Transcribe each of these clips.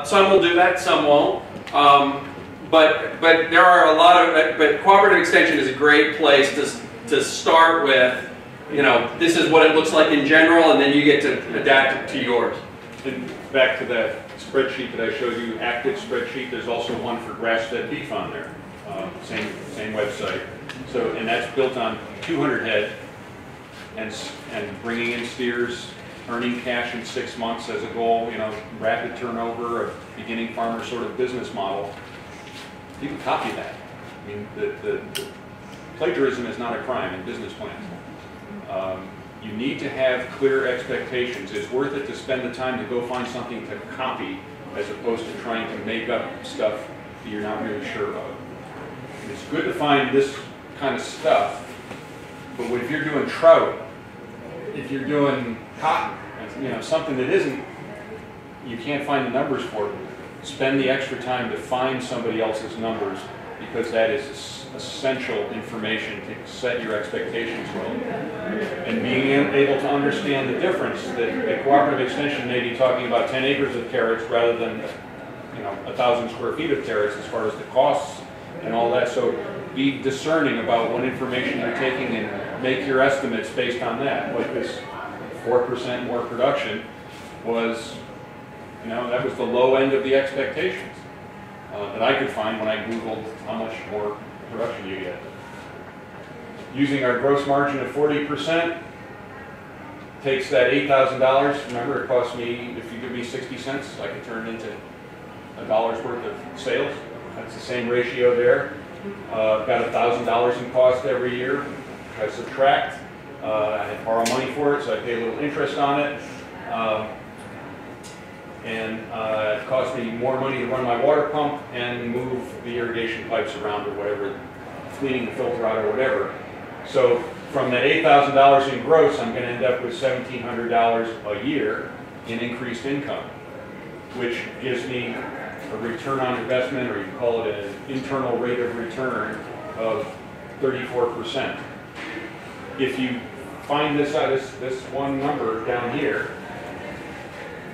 Some will do that, some won't. But there are a lot of, but cooperative extension is a great place to start with, you know, this is what it looks like in general, and then you get to adapt it to yours. And back to that spreadsheet that I showed you, active spreadsheet, there's also one for grass-fed beef on there. Same website. So, and that's built on 200 head and bringing in steers, earning cash in 6 months as a goal, you know, rapid turnover, a beginning farmer sort of business model. You can copy that. I mean, the plagiarism is not a crime in business plans. You need to have clear expectations. It's worth it to spend the time to go find something to copy as opposed to trying to make up stuff that you're not really sure of. It's good to find this kind of stuff, but if you're doing trout, if you're doing cotton, you know, something that isn't, you can't find the numbers for it, spend the extra time to find somebody else's numbers, because that is essential information to set your expectations well. And being able to understand the difference that a cooperative extension may be talking about 10 acres of carrots rather than, you know, 1,000 square feet of carrots as far as the costs and all that. So be discerning about what information you're taking and make your estimates based on that. Like this 4% more production was, you know, that was the low end of the expectations that I could find when I Googled how much more production you get. Using our gross margin of 40% takes that $8,000. Remember, it cost me, if you give me 60 cents, I could turn it into $1 worth of sales. That's the same ratio there. Got $1,000 in cost every year. I subtract. I had to borrow money for it, so I pay a little interest on it. It cost me more money to run my water pump and move the irrigation pipes around or whatever, cleaning the filter out or whatever. So from that $8,000 in gross, I'm going to end up with $1,700 a year in increased income, which gives me a return on investment, or you can call it an internal rate of return of 34%. If you find this out, this one number down here,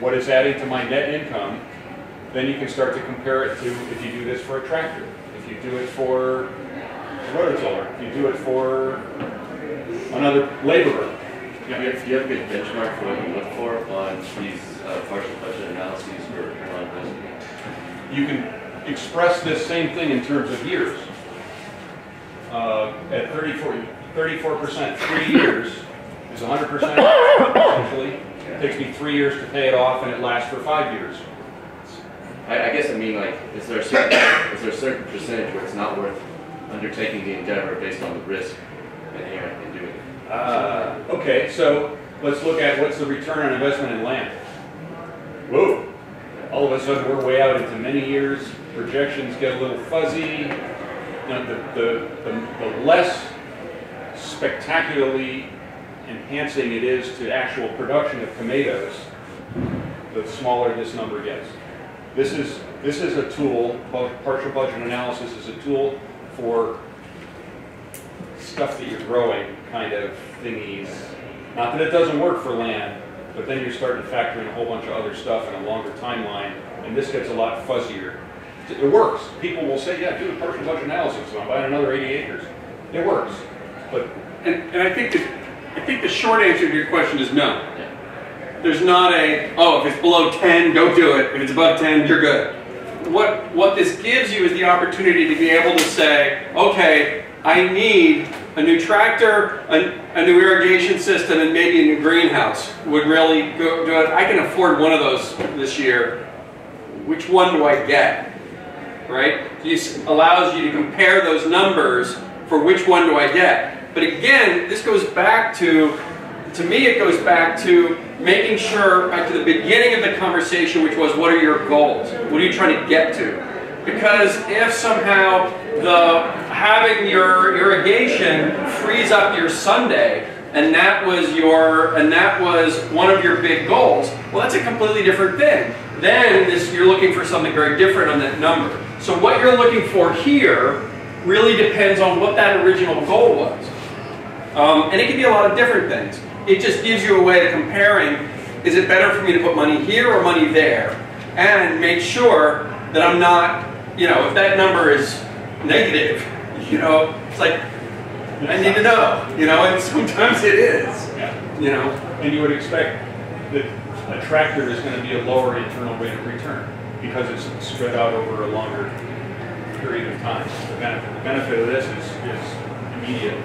what it's adding to my net income, then you can start to compare it to if you do this for a tractor, if you do it for a rototiller, if you do it for another laborer. Do you have a good benchmark for what you look for on these partial budget analyses for return on investment? You can express this same thing in terms of years. At 34%, 3 years is 100% essentially. It takes me 3 years to pay it off, and it lasts for 5 years. I guess I mean, like, is there a certain percentage where it's not worth undertaking the endeavor based on the risk inherent in doing it? Okay, so let's look at what's the return on investment in land. Whoa! All of a sudden we're way out into many years. Projections get a little fuzzy. You know, the less spectacularly enhancing it is to actual production of tomatoes, the smaller this number gets. This is a tool. Partial budget analysis is a tool for stuff that you're growing, kind of thingies. Not that it doesn't work for land, but then you're starting to factor in a whole bunch of other stuff and a longer timeline, and this gets a lot fuzzier. It works. People will say, yeah, do a partial budget analysis, so I'm buying another 80 acres. It works. But and I think the short answer to your question is no. There's not a, oh, if it's below 10, don't do it. If it's above 10, you're good. What this gives you is the opportunity to be able to say, okay, I need a new tractor, a new irrigation system, and maybe a new greenhouse would really go do it. I can afford one of those this year. Which one do I get? Right? This allows you to compare those numbers for which one do I get. But again, this goes back to me, it goes back to making sure, back to the beginning of the conversation, which was, what are your goals? What are you trying to get to? Because if somehow having your irrigation frees up your Sunday, and that was one of your big goals, well, that's a completely different thing. Then you're looking for something very different on that number. So what you're looking for here really depends on what that original goal was. And it can be a lot of different things. It just gives you a way of comparing, is it better for me to put money here or money there? And make sure that I'm not, you know, if that number is negative, you know, it's like, I need to know, you know, and sometimes it is, you know. And you would expect that a tractor is going to be a lower internal rate of return because it's spread out over a longer period of time. The benefit of this is immediate.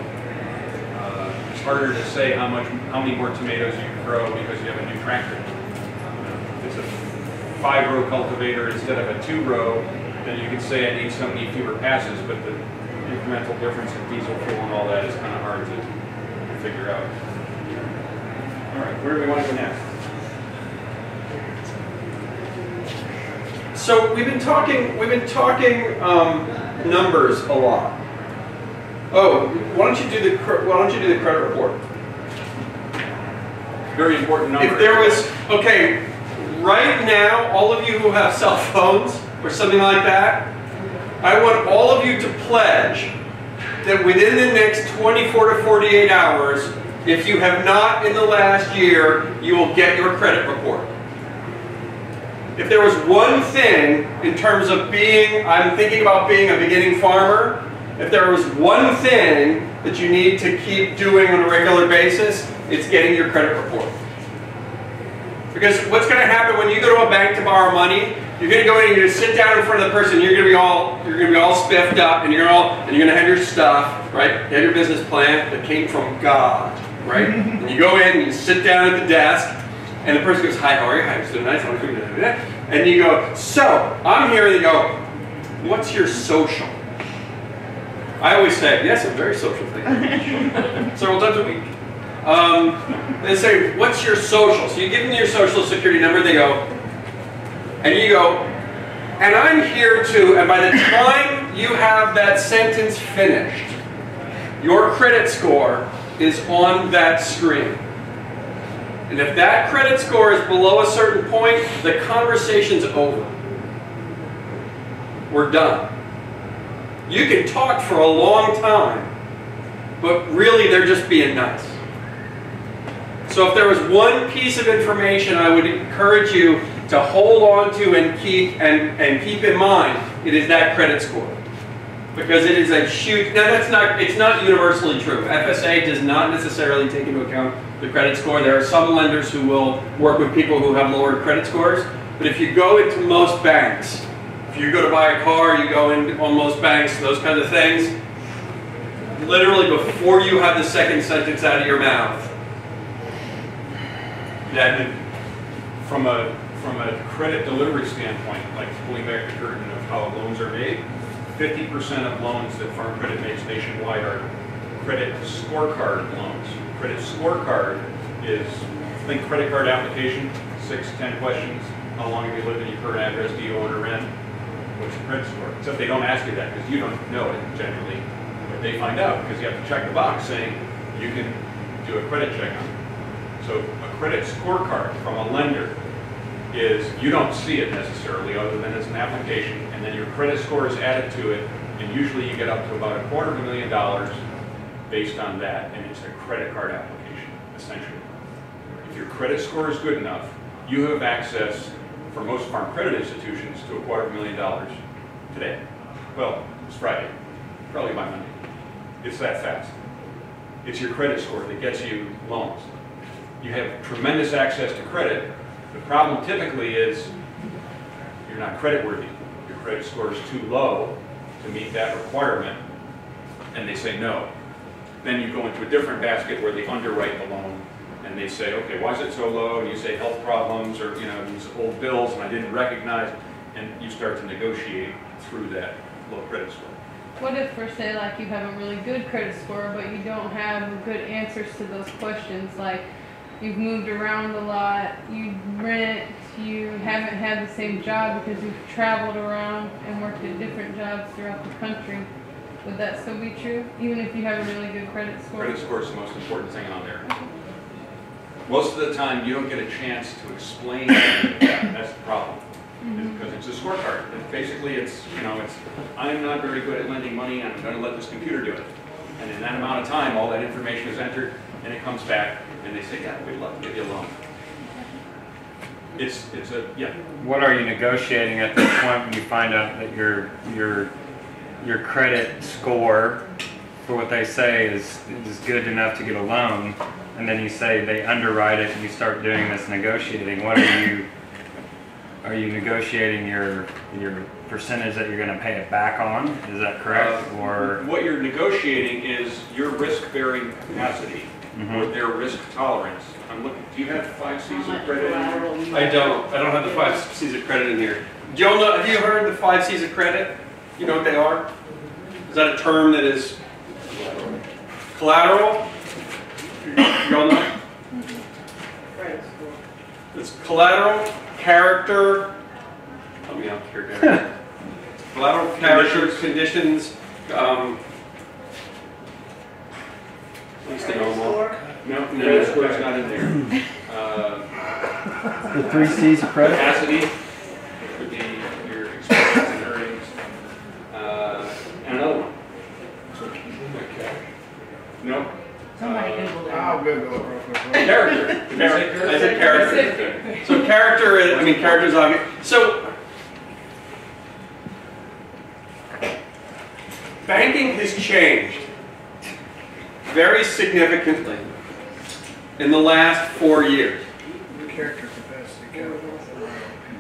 It's harder to say how many more tomatoes you can grow because you have a new tractor. If it's a 5-row cultivator instead of a 2-row, then you could say I need so many fewer passes, but the incremental difference in diesel fuel and all that is kind of hard to figure out. All right, where do we want to go next? So we've been talking numbers a lot. Oh, why don't you do the credit report? Very important number. If there was, okay, right now, all of you who have cell phones or something like that, I want all of you to pledge that within the next 24 to 48 hours, if you have not in the last year, you will get your credit report. If there was one thing in terms of I'm thinking about being a beginning farmer, if there was one thing that you need to keep doing on a regular basis, it's getting your credit report. Because what's going to happen when you go to a bank to borrow money, you're going to go in and you're going to sit down in front of the person, you're going to be all spiffed up, and you're going to have your stuff, right? You have your business plan that came from God, right? And you go in and you sit down at the desk, and the person goes, "Hi, how are you? Hi, it's so nice. And you go, "So, I'm here," and they go, "What's your social?" I always say, "Yes, I'm very social thing." Several times a week. They say, "What's your social?" So you give them your social security number, they go, and you go, "And I'm here to," and by the time you have that sentence finished, your credit score is on that screen. And if that credit score is below a certain point, the conversation's over. We're done. You can talk for a long time, but really they're just being nice. So if there was one piece of information I would encourage you to hold on to and keep in mind, it is that credit score. Because it is a huge, now it's not universally true. FSA does not necessarily take into account the credit score. There are some lenders who will work with people who have lower credit scores. But if you go into most banks, if you go to buy a car, you go in on most banks, those kinds of things, literally before you have the second sentence out of your mouth, that from a credit delivery standpoint, like pulling back the curtain of how loans are made, 50% of loans that Farm Credit makes nationwide are credit scorecard loans. Credit scorecard is, think credit card application, 6-10 questions. How long have you lived in your current address? Do you own or rent? What's your credit score? Except they don't ask you that because you don't know it generally. But they find out because you have to check the box saying you can do a credit check on it. So a credit scorecard from a lender is, you don't see it necessarily other than it's an application, and then your credit score is added to it, and usually you get up to about $250,000 based on that, and it's a credit card application, essentially. If your credit score is good enough, you have access, for most farm credit institutions, to $250,000 today. Well, it's Friday, probably by Monday. It's that fast. It's your credit score that gets you loans. You have tremendous access to credit. The problem typically is you're not creditworthy. Your credit score is too low to meet that requirement, and they say no. Then you go into a different basket where they underwrite the loan, and they say, okay, why is it so low? And you say health problems, or these old bills, and I didn't recognize, and you start to negotiate through that low credit score. What if, for say, like you have a really good credit score, but you don't have good answers to those questions, like you've moved around a lot, you rent, you haven't had the same job because you've traveled around and worked at different jobs throughout the country? Would that still be true, even if you have a really good credit score? Credit score is the most important thing on there. Most of the time, you don't get a chance to explain that. That's the problem. because it's a scorecard. And basically, it's, you know, it's, I'm not very good at lending money, I'm going to let this computer do it. And in that amount of time, all that information is entered, and it comes back, and they say, yeah, we'd love to give you a loan. It's a, yeah. What are you negotiating at this point when you find out that your credit score for what they say is good enough to get a loan, and then you say they underwrite it and you start doing this negotiating? What are you negotiating your percentage that you're going to pay it back on? Is that correct? Or what you're negotiating is your risk-bearing capacity or their risk tolerance. I'm looking. Do you have 5 C's of credit? I don't have the 5 C's of credit in here. Joe, have you heard the 5 C's of credit? You know what they are? Is that a term that is collateral? Y'all know? It's collateral, character. Help me out here, Gary. Collateral, character, conditions. What's the normal? No, that's not in there. the 3 C's of credit? Capacity would be your expenses and earnings. And another one. No. Somebody Google that. I'll Google it real quick. Character. I said character. So character is, character is obvious. So banking has changed very significantly in the last 4 years. Character, capacity, capital.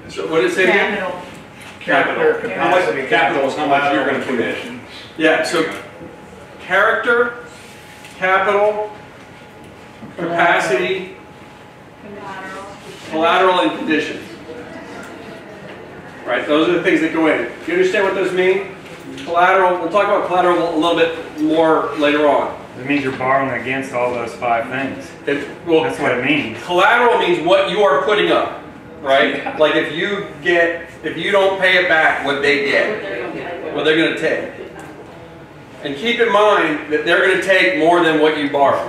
So what did it say again? Capital, How much capacity, capital is how much you're going to put in. Yeah, so character, capital, capacity, collateral, and conditions. Right, those are the things that go in. Do you understand what those mean? Collateral, we'll talk about collateral a little bit more later on. It means you're borrowing against all those 5 things. That's what it means. Collateral means what you are putting up, right? Yeah. Like if you don't pay it back, what they get, what they're going to take. And keep in mind that they're going to take more than what you borrow.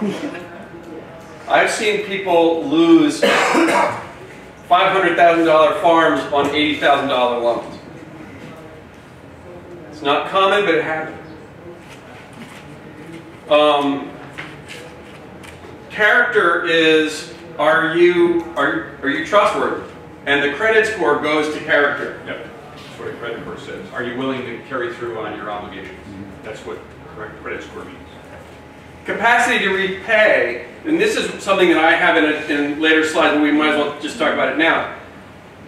I've seen people lose $500,000 farms on $80,000 loans. It's not common, but it happens. Character is, are you trustworthy? And the credit score goes to character. Yep, that's what a credit score says. Are you willing to carry through on your obligations? That's what credit score means. Capacity to repay, and this is something that I have in later slides, and we might as well just talk about it now.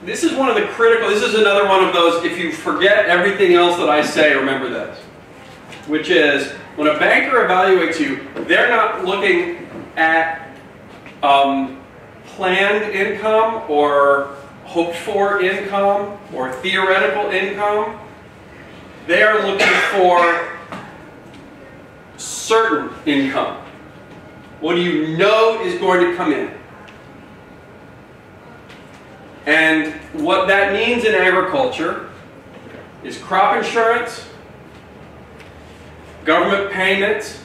This is one of the critical, this is another one of those, if you forget everything else that I say, remember this. Which is, when a banker evaluates you, they're not looking at planned income or hoped for income or theoretical income. They are looking for certain income. What do you know is going to come in? And what that means in agriculture is crop insurance, government payments,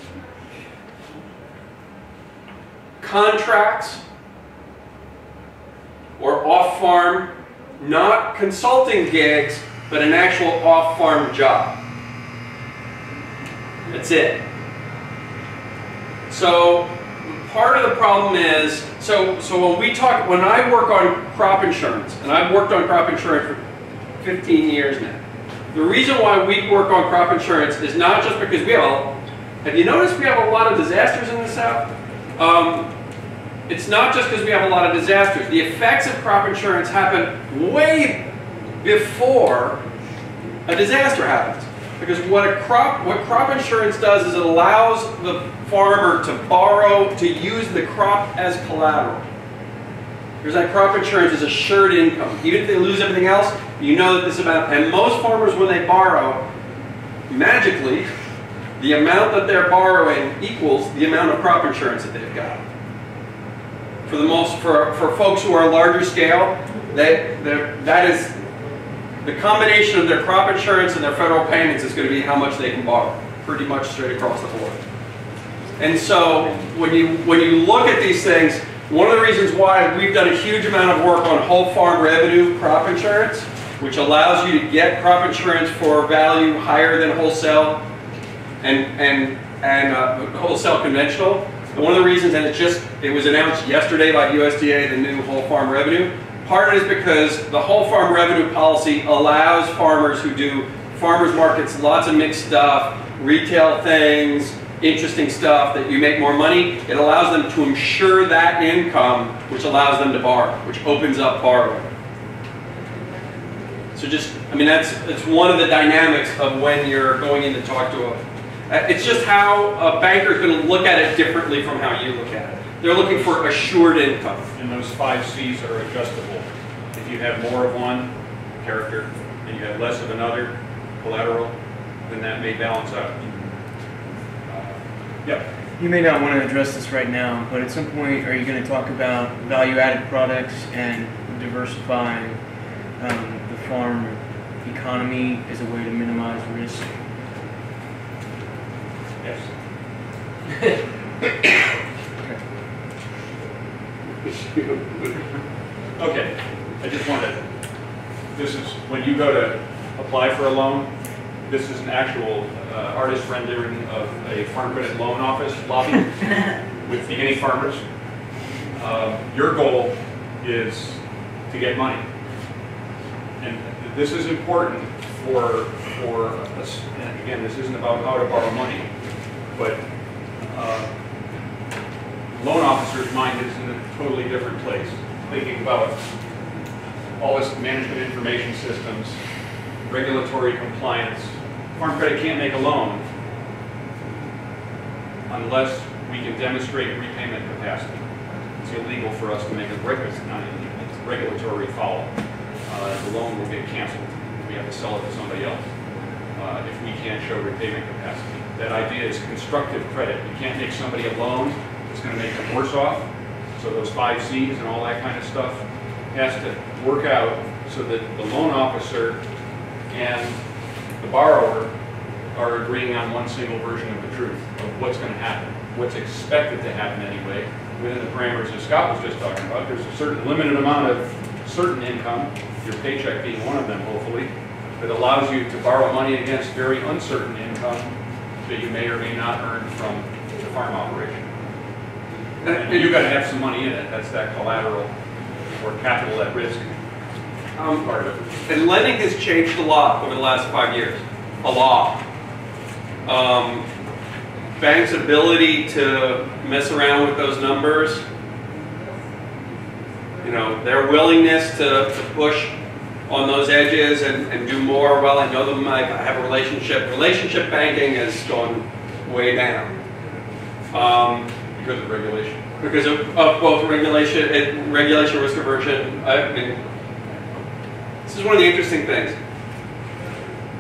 contracts, or off-farm, not consulting gigs, but an actual off-farm job. That's it. So part of the problem is, so when I work on crop insurance, and I've worked on crop insurance for 15 years now, the reason why we work on crop insurance is not just because we have you noticed we have a lot of disasters in the South? It's not just because we have a lot of disasters. The effects of crop insurance happen way before a disaster happens. Because what crop insurance does is it allows the farmer to borrow, to use the crop as collateral. Because that crop insurance is assured income. Even if they lose everything else, you know that this amount. And most farmers, when they borrow, magically, the amount that they're borrowing equals the amount of crop insurance that they've got. For folks who are larger scale, that is the combination of their crop insurance and their federal payments is going to be how much they can borrow, pretty much straight across the board. And so when you look at these things, one of the reasons why we've done a huge amount of work on whole farm revenue crop insurance which allows you to get crop insurance for value higher than wholesale and wholesale conventional. And one of the reasons, and it was announced yesterday by USDA, the new whole farm revenue. Part of it is because the whole farm revenue policy allows farmers who do farmers markets, lots of mixed stuff, retail things, interesting stuff that you make more money. It allows them to insure that income, which allows them to borrow, which opens up borrowing. So it's one of the dynamics of when you're going in to talk to a, it's just how a banker is going to look at it differently from how you look at it. They're looking for assured income. And those 5 C's are adjustable. If you have more of one, character, and you have less of another, collateral, then that may balance out. Yep. You may not want to address this right now, but at some point, are you going to talk about value-added products and diversifying the farm economy as a way to minimize risk? Yes. Okay. I just wanted, this is, when you go to apply for a loan, this is an actual artist rendering of a farm credit loan office lobby with beginning farmers. Your goal is to get money. And this is important for us. And again, this isn't about how to borrow money, but loan officer's mind is in a totally different place, thinking about all this management information systems, regulatory compliance. Farm credit can't make a loan unless we can demonstrate repayment capacity. It's illegal for us to make a regulatory follow. The loan will get canceled. We have to sell it to somebody else if we can't show repayment capacity. That idea is constructive credit. You can't make somebody a loan that's going to make them worse off. So those 5 C's and all that kind of stuff has to work out so that the loan officer and the borrower are agreeing on one single version of the truth of what's going to happen, what's expected to happen anyway, within the parameters that Scott was just talking about. There's a certain limited amount of certain income, your paycheck being one of them, hopefully, that allows you to borrow money against very uncertain income that you may or may not earn from the farm operation. And you've got to have some money in it. That's that collateral or capital at risk part of it. And lending has changed a lot over the last 5 years. A lot. Banks' ability to mess around with those numbers, you know, their willingness to push on those edges and do more. Well, I know them, I have a relationship. Relationship banking has gone way down. Because of regulation. Because of both regulation, risk aversion. I mean, this is one of the interesting things,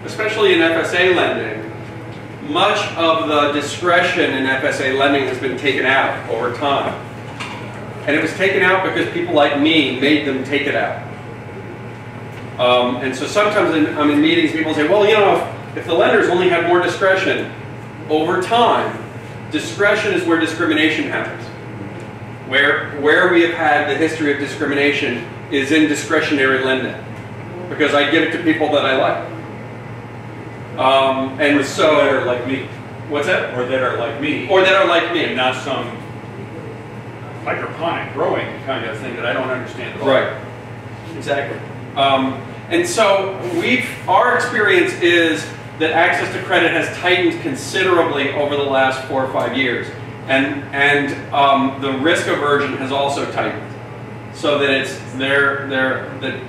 especially in FSA lending. Much of the discretion in FSA lending has been taken out over time. And it was taken out because people like me made them take it out. And so sometimes I'm in meetings, people say, well, you know, if the lenders only had more discretion, over time, discretion is where discrimination happens. Where we have had the history of discrimination is in discretionary lending, because I give it to people that I like. And so that are like me. What's that? Or that are like me. Or that are like me. And not some hydroponic growing kind of thing that I don't understand at all. Right. Exactly. And so our experience is that access to credit has tightened considerably over the last 4 or 5 years. And the risk aversion has also tightened. So that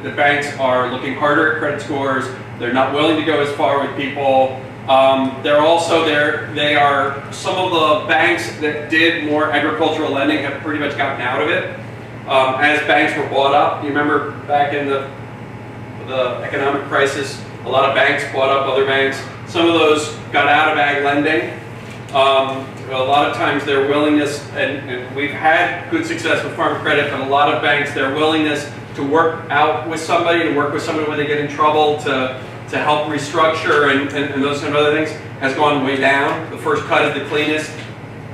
the banks are looking harder at credit scores. They're not willing to go as far with people. They are some of the banks that did more agricultural lending have pretty much gotten out of it. As banks were bought up, you remember back in the economic crisis, a lot of banks bought up other banks. Some of those got out of ag lending. A lot of times their willingness, and we've had good success with farm credit, but a lot of banks, their willingness to work out with somebody, to work with somebody when they get in trouble, to help restructure and those kind of other things, has gone way down. The first cut is the cleanest.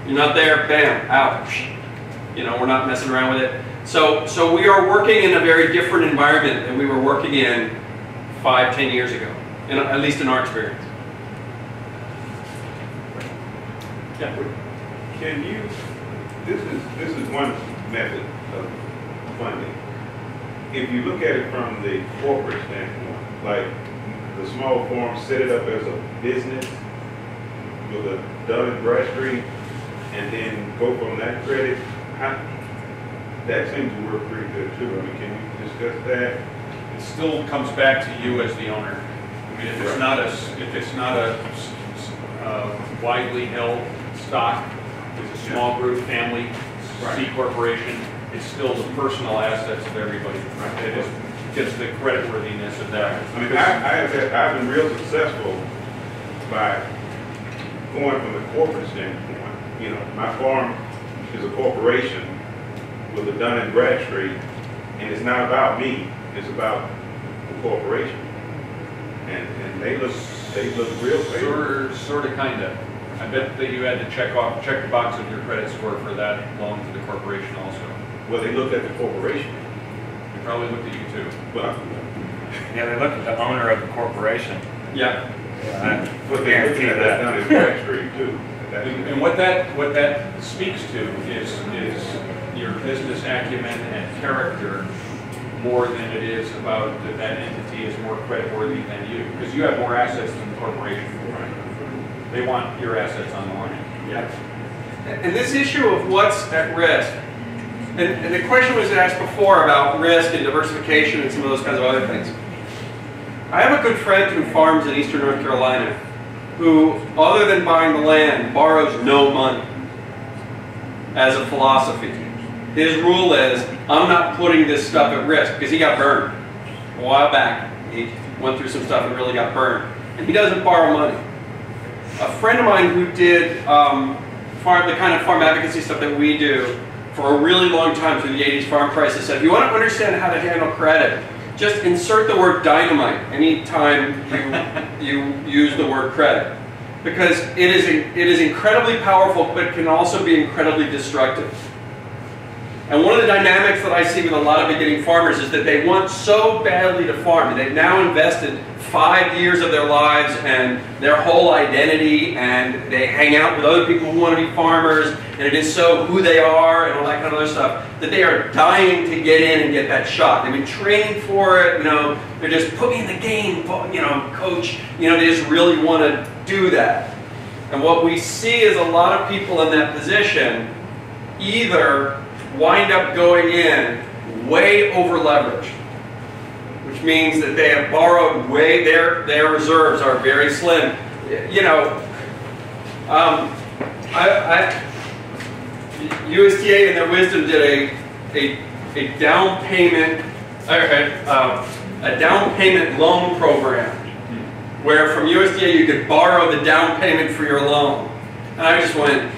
You're not there, bam, out. You know, we're not messing around with it. So we are working in a very different environment than we were working in 5, 10 years ago, at least in our experience. Yeah. Can you, this is one method of funding. If you look at it from the corporate standpoint, like the small farm, set it up as a business with a Dun and Bradstreet, and then go from that credit, that seems to work pretty good too. I mean, can you discuss that? It still comes back to you as the owner. I mean, if it's not a widely held stock, it's a small group, family, C corporation, it's still the personal assets of everybody. Right? It just gets the creditworthiness of that. I mean, I've been real successful by going from the corporate standpoint. You know, my farm is a corporation with a Dun and Bradstreet, and it's not about me, it's about the corporation. And they look real favorable. Sort of, kind of. I bet that you had to check the box of your credit score for that loan to the corporation also. Well, they looked at the corporation. They probably looked at you too. Well, Yeah, they look at the owner of the corporation. Yeah. but they looked at that Dun and Bradstreet too. And what that speaks to is your business acumen and character more than it is about that entity is more creditworthy than you, because you have more assets than the corporation. Right? They want your assets on the line. Yeah. And this issue of what's at risk, and the question was asked before about risk and diversification and some of those kinds of other things. I have a good friend who farms in eastern North Carolina who, other than buying the land, borrows no money as a philosophy. His rule is, I'm not putting this stuff at risk, because he got burned a while back. He went through some stuff and really got burned. And he doesn't borrow money. A friend of mine who did the kind of farm advocacy stuff that we do for a really long time through the 80s farm crisis said, if you want to understand how to handle credit, just insert the word dynamite anytime you use the word credit. Because it is incredibly powerful, but it can also be incredibly destructive. And one of the dynamics that I see with a lot of beginning farmers is that they want so badly to farm, and they've now invested 5 years of their lives and their whole identity, and they hang out with other people who want to be farmers, and it is so who they are and all that kind of other stuff, that they are dying to get in and get that shot. They've been training for it, they're just put me in the game, coach, they just really want to do that. And what we see is a lot of people in that position either wind up going in way over leveraged, which means that they have borrowed way, their reserves are very slim. USDA in their wisdom did a down payment loan program where from USDA you could borrow the down payment for your loan. And I just went,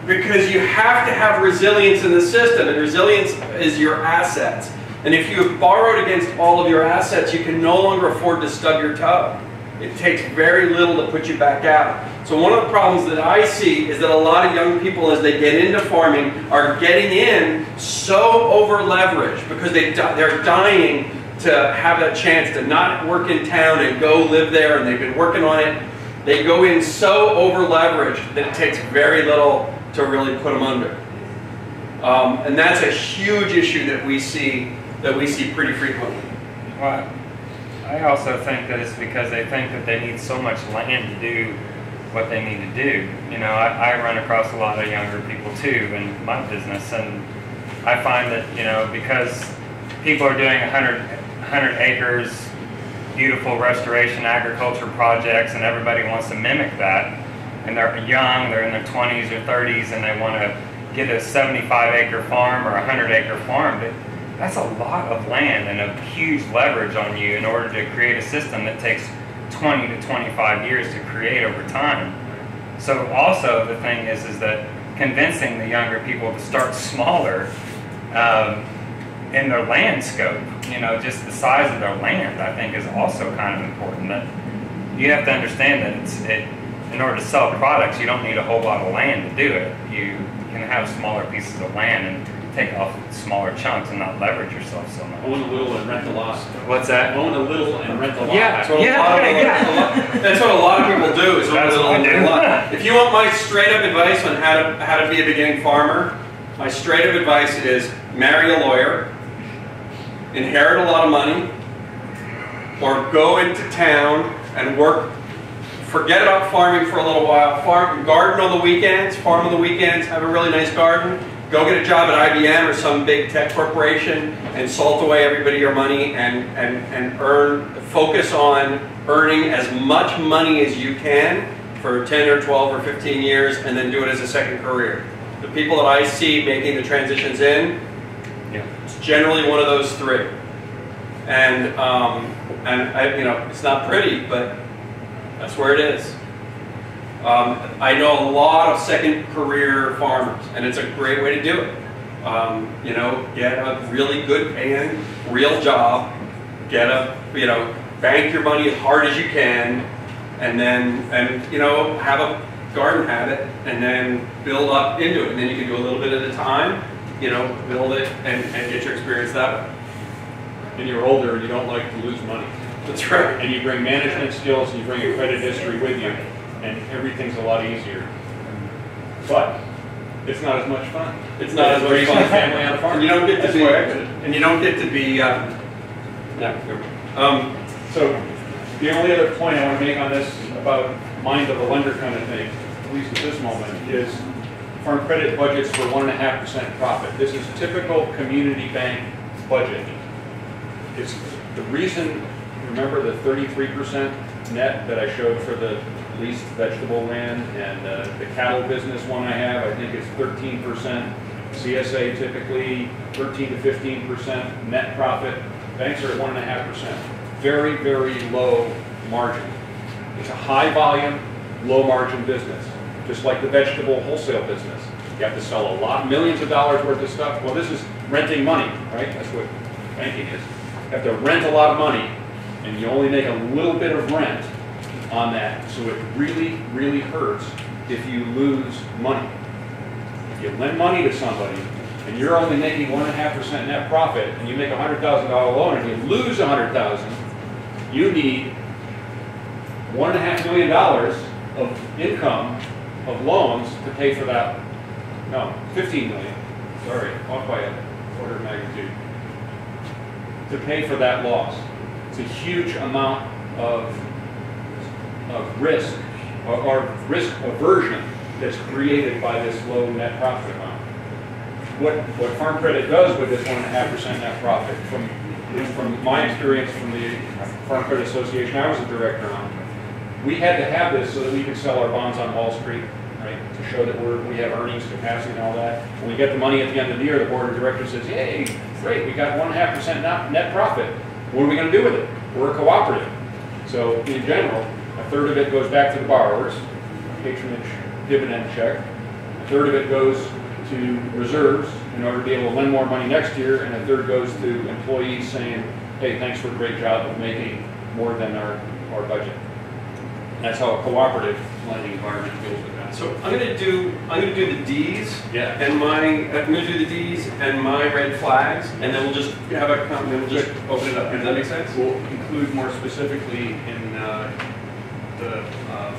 because you have to have resilience in the system, and resilience is your assets. And if you have borrowed against all of your assets, you can no longer afford to stub your toe. It takes very little to put you back out. So one of the problems that I see is that a lot of young people, as they get into farming, are getting in so over leveraged because they're dying to have a chance to not work in town and go live there, and they've been working on it. They go in so over leveraged that it takes very little to really put them under. And that's a huge issue that we see pretty frequently. Well, I also think that it's because they think that they need so much land to do what they need to do. I run across a lot of younger people too in my business, and I find that, because people are doing 100 acres, beautiful restoration agriculture projects, and everybody wants to mimic that, and they're young, they're in their 20s or 30s, and they want to get a 75-acre farm or a 100-acre farm. But that's a lot of land and a huge leverage on you in order to create a system that takes 20 to 25 years to create over time. So also the thing is that convincing the younger people to start smaller in their land scope, just the size of their land, I think is also kind of important. That you have to understand that in order to sell products, you don't need a whole lot of land to do it. You can have smaller pieces of land, and take off smaller chunks and not leverage yourself so much. Own a little and rent a lot. What's that? Own a little and rent a lot. Yeah, That's what a lot of people do. Is own a That's little what I and do. rent a lot. If you want my straight up advice on how to be a beginning farmer, my straight up advice is marry a lawyer, inherit a lot of money, or go into town and work. Forget about farming for a little while. Garden on the weekends, farm on the weekends, have a really nice garden. Go get a job at IBM or some big tech corporation and salt away everybody your money and focus on earning as much money as you can for 10 or 12 or 15 years and then do it as a second career. The people that I see making the transitions it's generally one of those three. And it's not pretty, but that's where it is. I know a lot of second career farmers, and it's a great way to do it. Get a really good paying, real job, bank your money as hard as you can, and then, have a garden habit, and then build up into it. And then you can do a little bit at a time, build it and get your experience that way. And you're older and you don't like to lose money. That's right. And you bring management skills and you bring a credit history with you, and everything's a lot easier. But it's not as much fun. It's not as much raising fun. a family on a farm. And you don't get to That's be. why I did it. And you don't get to be. So the only other point I want to make on this about mind of the lender kind of thing, at least at this moment, is farm credit budgets for 1.5% profit. This is typical community bank budget. It's the reason. Remember the 33% net that I showed for the leased vegetable land and the cattle business one I have, I think it's 13%. CSA typically 13 to 15% net profit. Banks are at 1.5%. Very, very low margin. It's a high volume, low margin business. Just like the vegetable wholesale business. You have to sell a lot, millions of dollars worth of stuff. Well, this is renting money, right? That's what banking is. You have to rent a lot of money, and you only make a little bit of rent on that, so it really, really hurts if you lose money. If you lend money to somebody, and you're only making 1.5% net profit, and you make a $100,000 loan, and you lose $100,000, you need $1.5 million of income of loans to pay for that. No, 15 million. Sorry, off by a order of magnitude. To pay for that loss. It's a huge amount of risk or risk aversion that's created by this low net profit amount. What Farm Credit does with this 1.5% net profit, from my experience from the Farm Credit Association I was a director on, we had to have this so that we could sell our bonds on Wall Street, right? To show that we have earnings capacity and all that. When we get the money at the end of the year, the board of directors says, "Hey, great, we got 1.5% net profit. What are we going to do with it? We're a cooperative." So in general, a third of it goes back to the borrowers, patronage dividend check. A third of it goes to reserves in order to be able to lend more money next year, and a third goes to employees saying, "Hey, thanks for a great job of making more than our budget." And that's how a cooperative lending environment deals with that. So I'm gonna do the D's. Yeah. And I'm gonna do the D's and my red flags, and then we'll just have a then we'll just open it up. Does that make sense? We'll include more specifically in the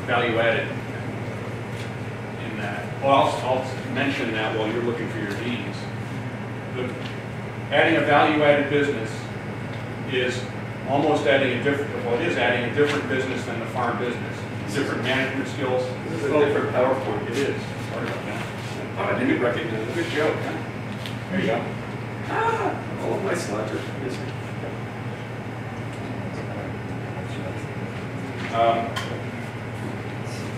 value added in that. Well, I'll mention that while you're looking for your D's. Adding a value added business is almost adding a different, well, it is adding a different business than the farm business. Different management skills. This is a different PowerPoint. It is. Sorry about that. Oh, I didn't recognize it. Good joke. There you go. All of my slides are busy.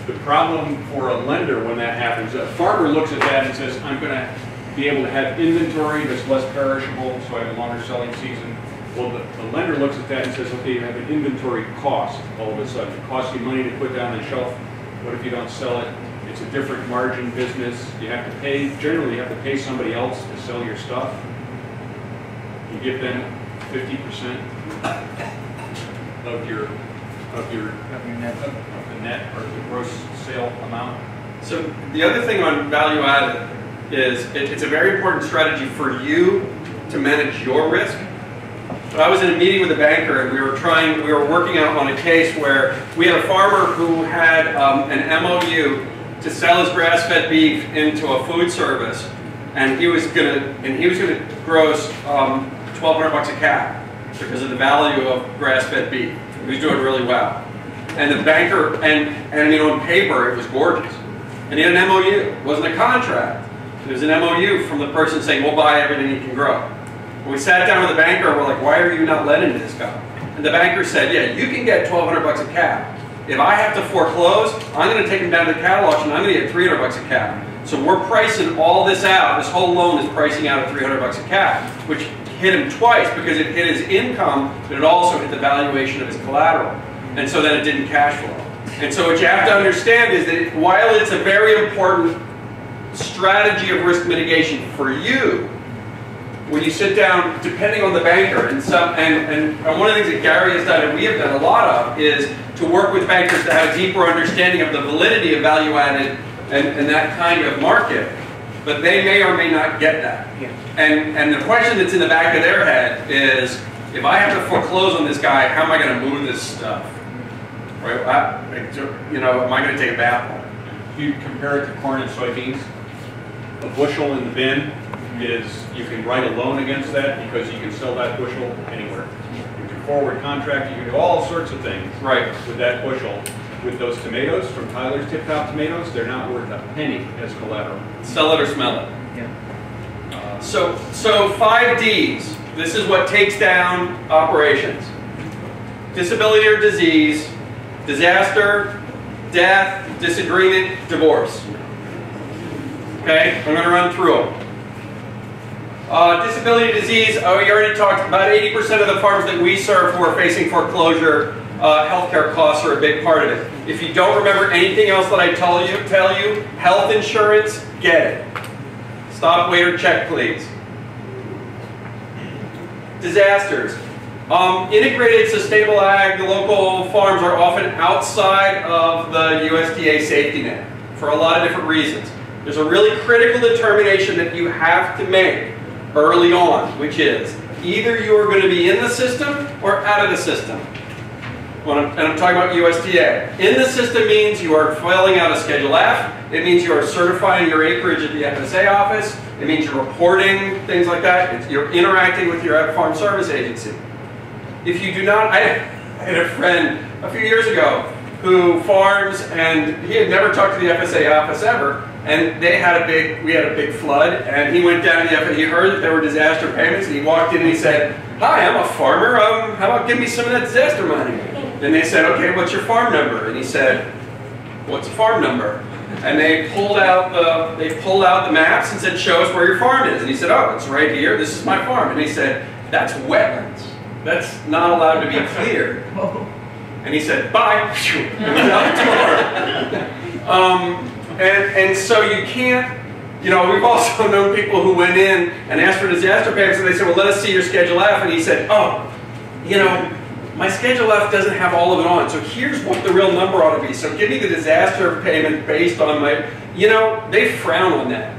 The problem for a lender when that happens, a farmer looks at that and says, I'm going to be able to have inventory that's less perishable, so I have a longer selling season. Well, the lender looks at that and says, okay, you have an inventory cost all of a sudden. It costs you money to put down on the shelf. What if you don't sell it? It's a different margin business. You have to pay, generally you have to pay somebody else to sell your stuff. You give them 50% of the net or the gross sale amount. So the other thing on value added it's a very important strategy for you to manage your risk. But I was in a meeting with a banker, and we were working out on a case where we had a farmer who had an MOU to sell his grass-fed beef into a food service, and he was gonna gross $1,200 a calf because of the value of grass-fed beef. He was doing really well, and the banker and you know, on paper it was gorgeous, and he had an MOU. It wasn't a contract. It was an MOU from the person saying, "We'll buy everything you can grow." We sat down with the banker and we're like, "Why are you not lending to this guy?" And the banker said, "Yeah, you can get $1,200 a calf. If I have to foreclose, I'm going to take him down to the cattle auction. I'm going to get $300 a calf. So we're pricing all this out. This whole loan is pricing out at $300 a calf," which hit him twice because it hit his income, but it also hit the valuation of his collateral. And so then it didn't cash flow. And so what you have to understand is that while it's a very important strategy of risk mitigation for you, when you sit down, depending on the banker, and one of the things that Gary has done, and we have done a lot of, is to work with bankers to have a deeper understanding of the validity of value-added and that kind of market. But they may or may not get that. Yeah. And the question that's in the back of their head is, if I have to foreclose on this guy, how am I going to move this stuff? Right? You know, am I going to take a bath on it? If you compare it to corn and soybeans, a bushel in the bin is, you can write a loan against that because you can sell that bushel anywhere. You can forward contract, you can do all sorts of things Right. with that bushel. With those tomatoes from Tyler's Tip Top Tomatoes, they're not worth a penny as collateral. Sell it or smell it. Yeah. So 5 Ds. This is what takes down operations. Disability or disease, disaster, death, disagreement, divorce. Okay, I'm going to run through them. Disability disease, we already talked about 80% of the farms that we serve who are facing foreclosure, healthcare costs are a big part of it. If you don't remember anything else that I tell you, health insurance, get it. Stop, wait, or check, please. Disasters. Integrated sustainable ag, the local farms are often outside of the USDA safety net for a lot of different reasons. There's a really critical determination that you have to make early on, which is either you are going to be in the system or out of the system. And I'm talking about USDA. In the system means you are filling out a Schedule F. It means you are certifying your acreage at the FSA office. It means you're reporting things like that. You're interacting with your Farm Service Agency. If you do not, I had a friend a few years ago who farms, and he had never talked to the FSA office ever. And we had a big flood, and he went down to the FSA. He heard that there were disaster payments, and he walked in and he said, "Hi, I'm a farmer. How about give me some of that disaster money?" And they said, "Okay, what's your farm number?" And he said, "What's a farm number?" And they pulled out the maps and said, "Show us where your farm is." And he said, "Oh, it's right here. This is my farm." And he said, "That's wetlands. That's not allowed to be cleared." And he said, "Bye." And was out the door. And so you can't, you know, we've also known people who went in and asked for disaster payments, and they said, "Well, let us see your Schedule F." And he said, "Oh, you know, my Schedule F doesn't have all of it on, so here's what the real number ought to be. So give me the disaster payment based on my," you know, they frown on that.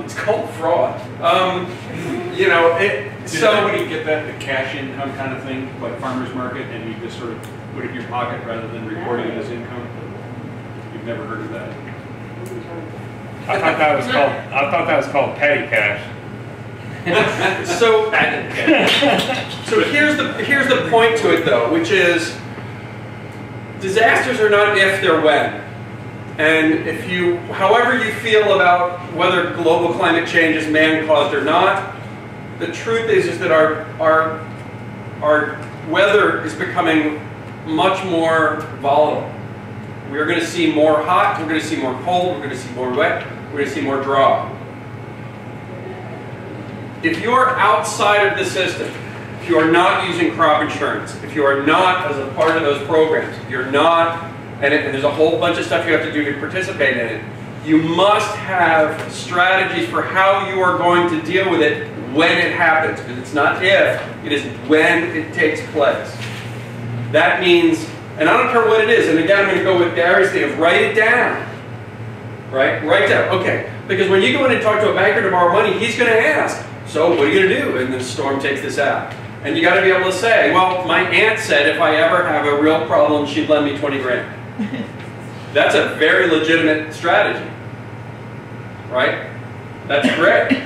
It's called fraud. You know, Does anybody get that, the cash income kind of thing, like farmer's market, and you just sort of put it in your pocket rather than reporting it as income? You've never heard of that? I thought that was called petty cash. So here's the point to it though, which is disasters are not if, they're when. And if you, however you feel about whether global climate change is man-caused or not, the truth is that our weather is becoming much more volatile. We're going to see more hot, we're going to see more cold, we're going to see more wet, we're going to see more dry. If you're outside of the system, if you are not using crop insurance, if you are not as a part of those programs, if you're not, and there's a whole bunch of stuff you have to do to participate in it, you must have strategies for how you are going to deal with it when it happens. Because it's not if, it is when it takes place. That means, and I don't care what it is, and again I'm going to go with Gary's thing of write it down. Right? Write down. Okay. Because when you go in and talk to a banker to borrow money, he's going to ask, so what are you going to do? And the storm takes this out. And you got to be able to say, well, my aunt said if I ever have a real problem, she'd lend me 20 grand. That's a very legitimate strategy, right? That's great.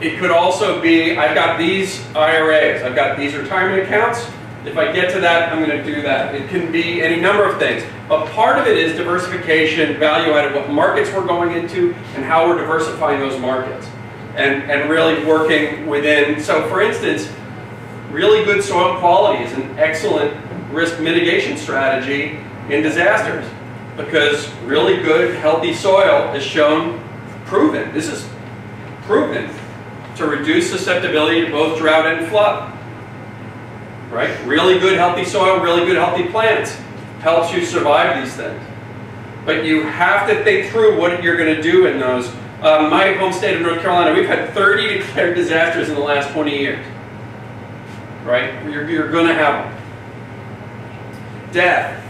It could also be, I've got these IRAs, I've got these retirement accounts. If I get to that, I'm going to do that. It can be any number of things. But part of it is diversification, value added, what markets we're going into, and how we're diversifying those markets. And really working within, so for instance, really good soil quality is an excellent risk mitigation strategy in disasters. Because really good, healthy soil is shown, proven, this is proven, to reduce susceptibility to both drought and flood. Right? Really good, healthy soil, really good, healthy plants helps you survive these things. But you have to think through what you're going to do in those. My home state of North Carolina, we've had 30 declared disasters in the last 20 years. Right? You're going to have them. Death.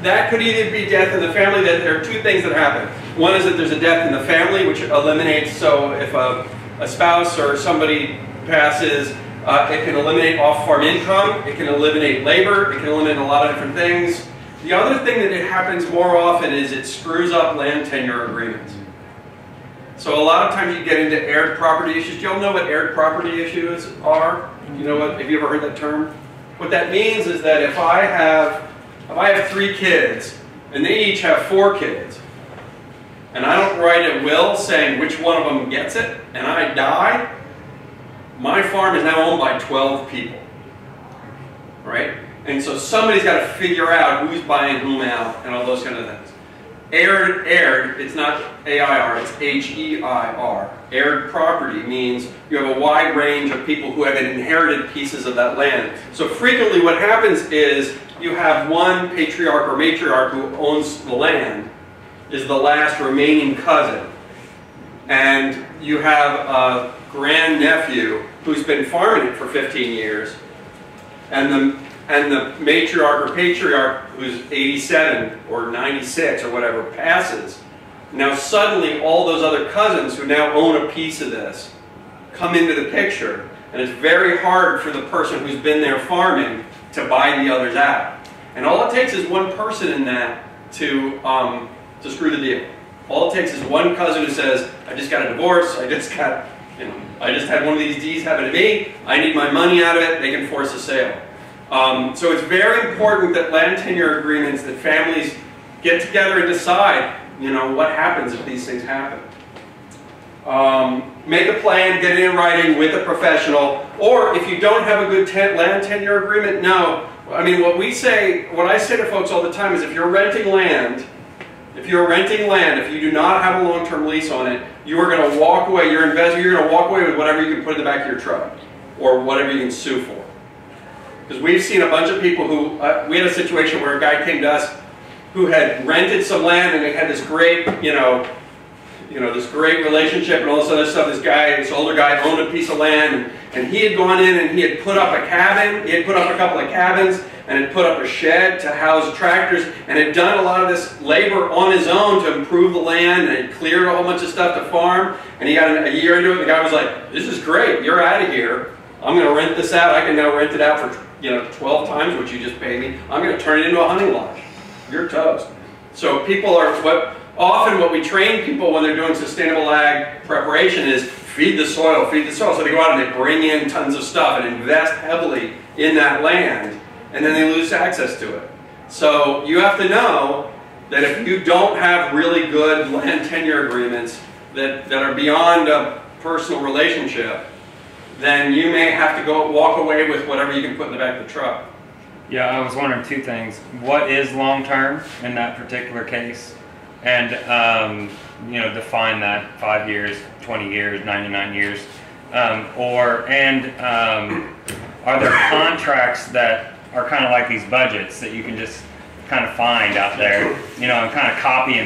That could either be death in the family. That there are two things that happen. One is that there's a death in the family, which eliminates, so if a spouse or somebody passes, it can eliminate off-farm income, it can eliminate labor, it can eliminate a lot of different things. The other thing that it happens more often is it screws up land tenure agreements. So a lot of times you get into aired property issues. Do y'all know what aired property issues are? You know what? Have you ever heard that term? What that means is that if I have 3 kids, and they each have 4 kids, and I don't write a will saying which one of them gets it, and I die, my farm is now owned by 12 people, right? And so somebody's got to figure out who's buying whom out, and all those kind of things. Aired, it's not A-I-R, it's H-E-I-R. Aired property means you have a wide range of people who have inherited pieces of that land. So frequently what happens is you have one patriarch or matriarch who owns the land, is the last remaining cousin. And you have a grandnephew who's been farming it for 15 years. And the matriarch or patriarch who's 87 or 96 or whatever passes. Now suddenly all those other cousins who now own a piece of this come into the picture. And it's very hard for the person who's been there farming to buy the others out. And all it takes is one person in that to screw the deal. All it takes is one cousin who says, I just got a divorce, I just had one of these deeds happen to me, I need my money out of it, they can force a sale. So it's very important that land tenure agreements, that families get together and decide, what happens if these things happen. Make a plan, get it in writing with a professional, or if you don't have a good land tenure agreement, no. I mean, what I say to folks all the time is if you're renting land, if you do not have a long-term lease on it, you are going to walk away, you're going to walk away with whatever you can put in the back of your truck, or whatever you can sue for. Because we've seen a bunch of people who, we had a situation where a guy came to us who had rented some land and they had this great, this great relationship and all this other stuff. This older guy owned a piece of land and he had gone in and he had put up a cabin, he had put up a couple of cabins and had put up a shed to house tractors and had done a lot of this labor on his own to improve the land and had cleared a whole bunch of stuff to farm, and he got a year into it and the guy was like, this is great, you're out of here, I'm going to rent this out, I can now rent it out for 12 times what you just paid me, I'm going to turn it into a hunting lodge. You're toast. So people are, often what we train people when they're doing sustainable ag preparation is feed the soil, feed the soil. So they go out and they bring in tons of stuff and invest heavily in that land, and then they lose access to it. So you have to know that if you don't have really good land tenure agreements that are beyond a personal relationship, then you may have to go walk away with whatever you can put in the back of the truck. Yeah, I was wondering 2 things. What is long-term in that particular case? And, define that 5 years, 20 years, 99 years. Are there contracts that are kind of like these budgets that you can just kind of find out there, and kind of copy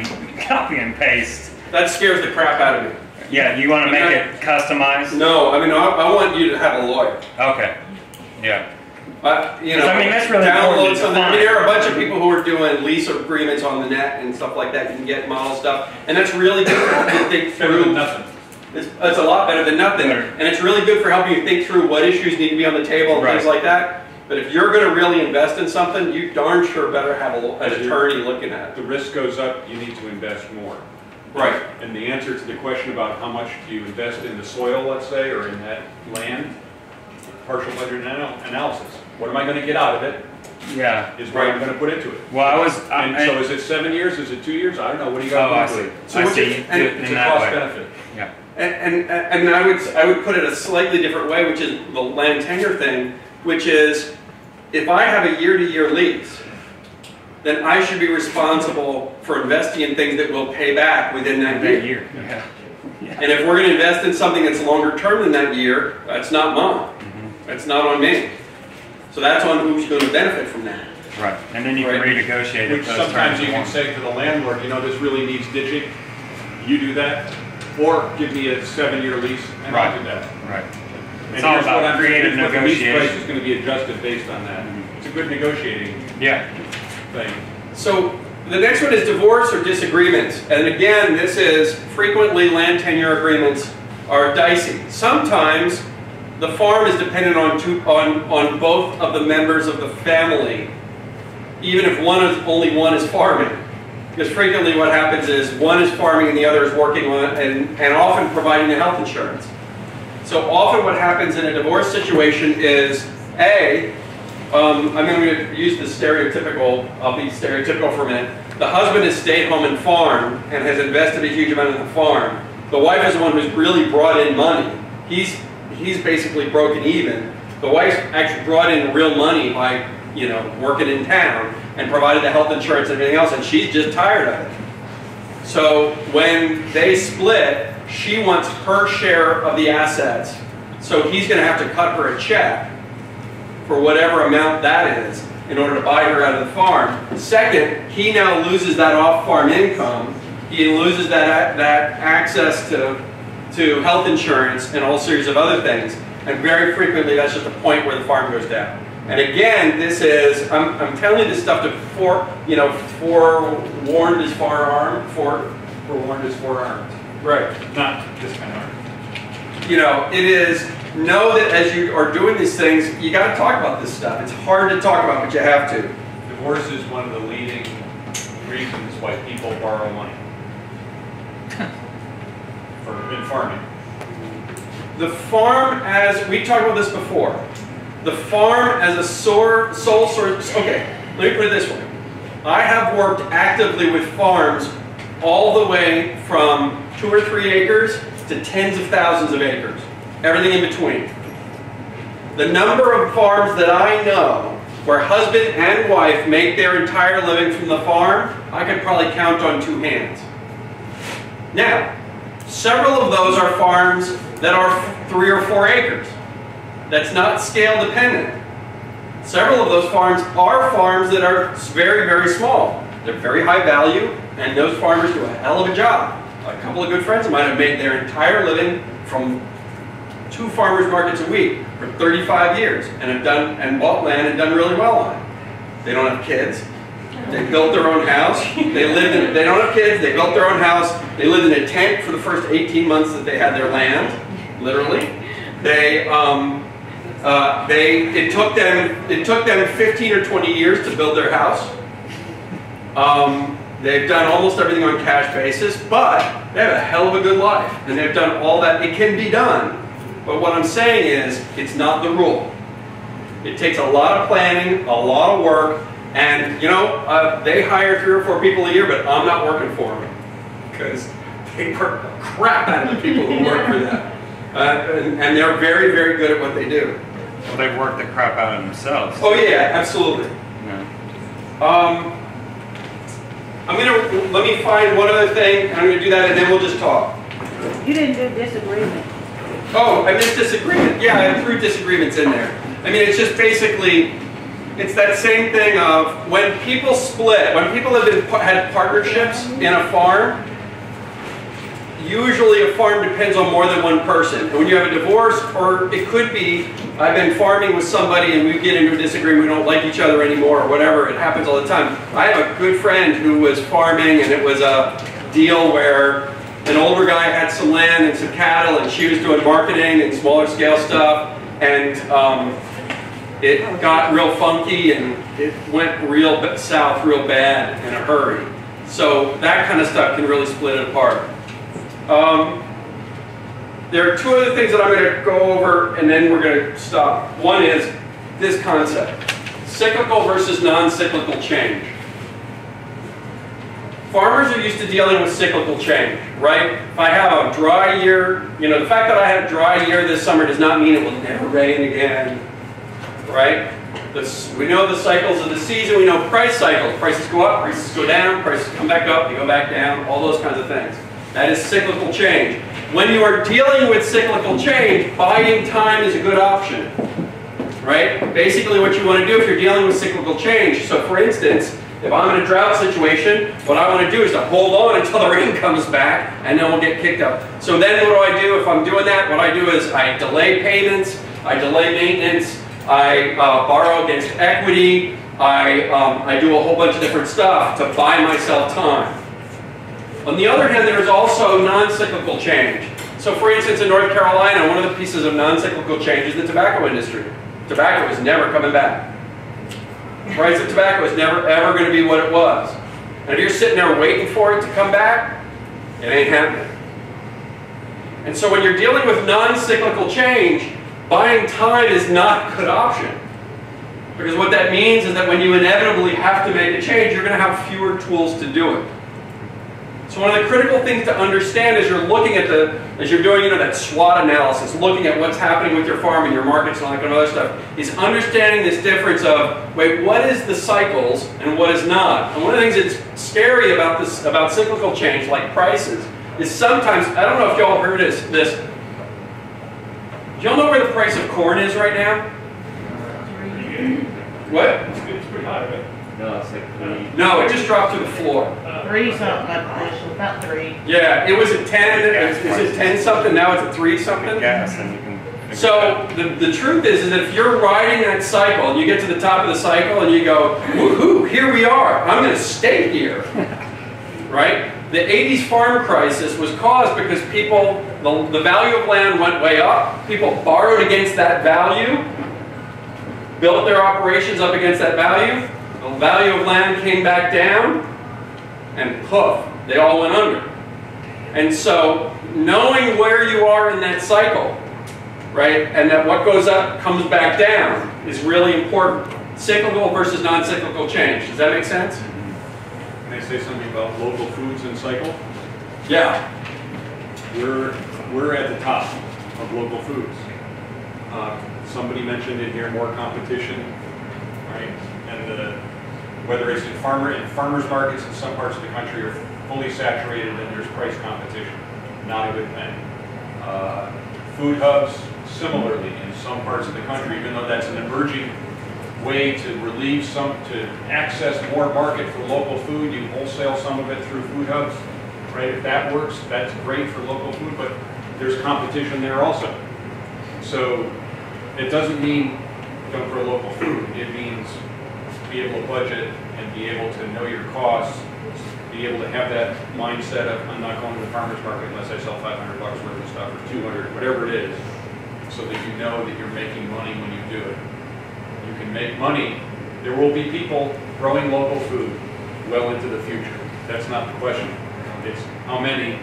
and paste? That scares the crap out of me. Yeah, you want to make it customized? No, I mean, I want you to have a lawyer. Okay, yeah. That's really download something. I mean, there are a bunch of people who are doing lease agreements on the net and stuff like that. You can get model stuff, and that's really good for helping you think Better than through. nothing. It's a lot better than nothing, and it's really good for helping you think through what issues need to be on the table and things like that. But if you're going to really invest in something, you darn sure better have an attorney looking at it. The risk goes up, you need to invest more. Right. And the answer to the question about how much do you invest in the soil, let's say, or in that land, partial budget analysis. What am I going to get out of it? Yeah. Is what I'm going to put into it. Well, so is it 7 years? Is it 2 years? I don't know. What do you got I to see. do? So I what see. you- You do and it It's in a that cost way. benefit. Yeah. And I would put it a slightly different way, which is the land tenure thing, which is if I have a year-to-year lease, then I should be responsible for investing in things that will pay back within that year. Yeah. And if we're going to invest in something that's longer term than that year, that's not mine. That's not on me. So that's on who's going to benefit from that. Right. And then you can renegotiate it. Which sometimes you can say to the landlord, you know, this really needs ditching. You do that. Or give me a 7-year lease and I'll do that. Right. And It's all here's what about I'm saying, creative here's what the lease price negotiation. is going to be adjusted based on that. It's a good negotiating thing. So the next one is divorce or disagreement. And again, this is frequently land tenure agreements are dicey. Sometimes the farm is dependent on both of the members of the family, even if only one is farming. Because frequently what happens is one is farming and the other is working on it and often providing the health insurance. So often what happens in a divorce situation is, I'm going to use the stereotypical, I'll be stereotypical for a minute. The husband has stayed home and farmed and has invested a huge amount in the farm. The wife is the one who's really brought in money. He's basically broken even. The wife actually brought in real money by, working in town and provided the health insurance and everything else, and she's just tired of it. So when they split, she wants her share of the assets. So he's going to have to cut her a check for whatever amount that is in order to buy her out of the farm. Second, he now loses that off-farm income. He loses that access to health insurance and a whole series of other things. And very frequently, that's just a point where the farm goes down. And again, this is, I'm telling you this stuff to forewarned is forearmed. Forewarned is forearmed. Right. Not this kind of art. It is, know that as you are doing these things, you got to talk about this stuff. It's hard to talk about, but you have to. Divorce is one of the leading reasons why people borrow money in farming. The farm, as we talked about this before, the farm as a sole source. Okay, let me put it this way. I have worked actively with farms all the way from 2 or 3 acres to tens of thousands of acres, everything in between. The number of farms that I know where husband and wife make their entire living from the farm, I could probably count on 2 hands. Now, several of those are farms that are 3 or 4 acres. That's not scale dependent. Several of those farms are farms that are very, very small. They're very high value, and those farmers do a hell of a job. A couple of good friends of mine have made their entire living from 2 farmers markets a week for 35 years and have bought land and done really well on it. They don't have kids. They built their own house. They don't have kids. They built their own house. They lived in a tent for the first 18 months that they had their land, literally. It took them 15 or 20 years to build their house. They've done almost everything on cash basis, but they have a hell of a good life, and they've done all that. It can be done, but what I'm saying is, it's not the rule. It takes a lot of planning, a lot of work, and they hire 3 or 4 people a year, but I'm not working for them because they work the crap out of the people who work for them, and they're very, very good at what they do. Well, they've worked the crap out of themselves. Oh yeah, absolutely. Yeah. Let me find one other thing, and I'm going to do that, and then we'll just talk. You didn't do disagreement. Oh, I missed disagreement. Yeah, I threw disagreements in there. I mean, it's just basically, it's that same thing of when people split, when people had partnerships in a farm, usually a farm depends on more than one person. And when you have a divorce, or it could be, I've been farming with somebody and we get into a disagreement, we don't like each other anymore, or whatever, it happens all the time. I have a good friend who was farming, and it was a deal where an older guy had some land and some cattle, and she was doing marketing and smaller scale stuff, and it got real funky and it went real south real bad in a hurry. So that kind of stuff can really split it apart. There are two other things that I'm going to go over and then we're going to stop. One is this concept, cyclical versus non-cyclical change. Farmers are used to dealing with cyclical change, right? If I have a dry year, you know, the fact that I had a dry year this summer does not mean it will never rain again, right? We know the cycles of the season, we know price cycles. Prices go up, prices go down, prices come back up, they go back down, all those kinds of things. That is cyclical change. When you are dealing with cyclical change, buying time is a good option, right? Basically what you want to do if you're dealing with cyclical change, so for instance, if I'm in a drought situation, what I want to do is to hold on until the rain comes back, and then we'll get kicked up. So then what do I do if I'm doing that? What I do is I delay payments, I delay maintenance, I borrow against equity, I do a whole bunch of different stuff to buy myself time. On the other hand, there is also non-cyclical change. So for instance, in North Carolina, one of the pieces of non-cyclical change is the tobacco industry. Tobacco is never coming back. The price of tobacco is never ever going to be what it was. And if you're sitting there waiting for it to come back, it ain't happening. And so when you're dealing with non-cyclical change, buying time is not a good option. Because what that means is that when you inevitably have to make a change, you're going to have fewer tools to do it. So one of the critical things to understand as you're looking at as you're doing, that SWOT analysis, looking at what's happening with your farm and your markets and all that kind of other stuff, is understanding this difference of, wait, what is the cycles and what is not? And one of the things that's scary about this, about cyclical change, like prices, is sometimes, I don't know if y'all heard this, do y'all know where the price of corn is right now? What? It's pretty high, right? No, it's like 3. No, it just dropped to the floor. 3 something like this, about 3. Yeah, it was at 10, is it 10 something, now it's at 3 something? Gas, and you can So the truth is that if you're riding that cycle and you get to the top of the cycle and you go, woohoo, here we are, I'm going to stay here, right? The 80s farm crisis was caused because people, the value of land went way up, people borrowed against that value, built their operations up against that value, the value of land came back down, and poof, they all went under. And so knowing where you are in that cycle, right, and that what goes up comes back down is really important. Cyclical versus non-cyclical change. Does that make sense? Can I say something about local foods and cycle? Yeah. We're at the top of local foods. Somebody mentioned in here more competition, right? And whether it's in farmers markets in some parts of the country are fully saturated and there's price competition. Not a good thing. Food hubs, similarly, in some parts of the country, even though that's an emerging way to relieve to access more market for local food, you wholesale some of it through food hubs, right? If that works, that's great for local food, but there's competition there also. So it doesn't mean don't grow local food. It means be able to budget and be able to know your costs, be able to have that mindset of I'm not going to the farmer's market unless I sell $500 worth of stuff or 200, whatever it is, so that you know that you're making money when you do it. You can make money. There will be people growing local food well into the future. That's not the question. It's how many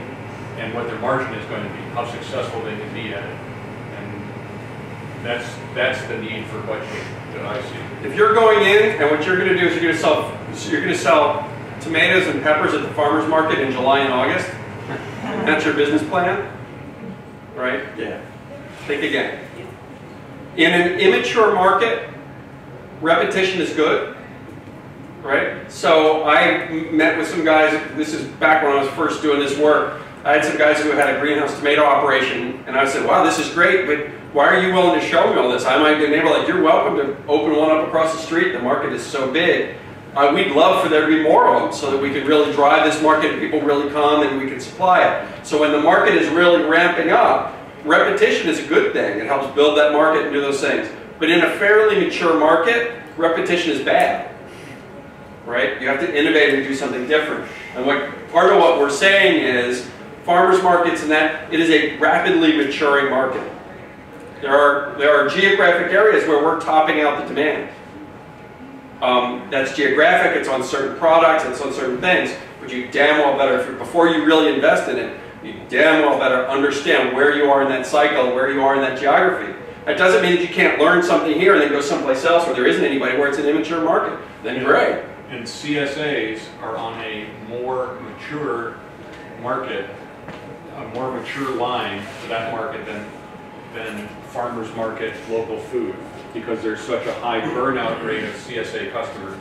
and what their margin is going to be, how successful they can be at it. And that's the need for budgeting that I see. If you're going in and what you're going to do is you're going to sell tomatoes and peppers at the farmer's market in July and August, that's your business plan, right? Yeah. Think again. In an immature market, repetition is good, right? So I met with some guys, this is back when I was first doing this work, I had some guys who had a greenhouse tomato operation, and I said, wow, this is great, but why are you willing to show me all this? I might be able, like, you're welcome to open one up across the street, the market is so big. We'd love for there to be more of them so that we could really drive this market and people really come and we can supply it. So when the market is really ramping up, repetition is a good thing. It helps build that market and do those things. But in a fairly mature market, repetition is bad. Right? You have to innovate and do something different. And part of what we're saying is farmers markets and that it is a rapidly maturing market. There are geographic areas where we're topping out the demand. That's geographic, it's on certain products, it's on certain things, but you damn well better, before you really invest in it, you damn well better understand where you are in that cycle, where you are in that geography. That doesn't mean that you can't learn something here and then go someplace else where there isn't anybody, where it's an immature market. Then great. And CSAs are on a more mature market, a more mature line for that market than farmers market local food, because there's such a high burnout rate of CSA customers.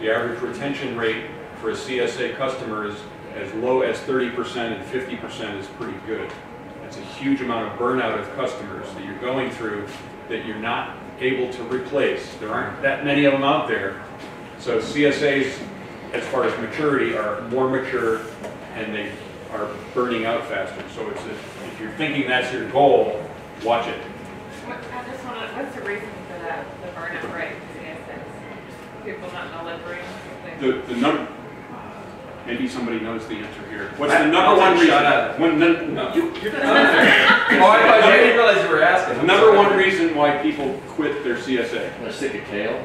The average retention rate for a CSA customer is as low as 30% and 50% is pretty good. That's a huge amount of burnout of customers that you're going through that you're not able to replace. There aren't that many of them out there. So CSAs, as far as maturity, are more mature and they are burning out faster. So if you're thinking that's your goal, watch it. What's the reason for that, the burnout rate in CSAs? People not delivering? The number, maybe somebody knows the answer here. What's the number one reason? Shut up. No. Oh, I didn't realize you were asking. The number one reason why people quit their CSA. They're sick of kale.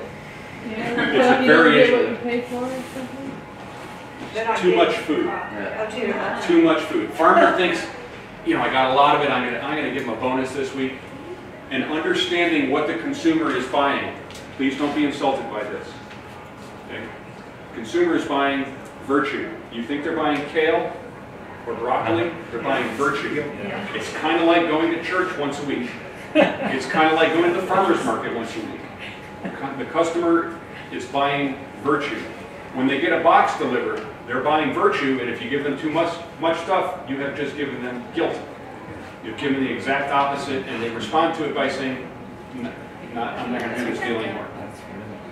Yeah, It's a you variation. don't get what you pay for or something? Too much food. Yeah. Too much food. Farmer thinks, you know, I got a lot of it, I'm gonna give him a bonus this week. And understanding what the consumer is buying. Please don't be insulted by this. Okay? Consumer is buying virtue. You think they're buying kale or broccoli? They're buying virtue. It's kind of like going to church once a week. It's kind of like going to the farmer's market once a week. The customer is buying virtue. When they get a box delivered, they're buying virtue, and if you give them too much stuff, you have just given them guilt. You've given the exact opposite, and they respond to it by saying, I'm not going to do this deal anymore.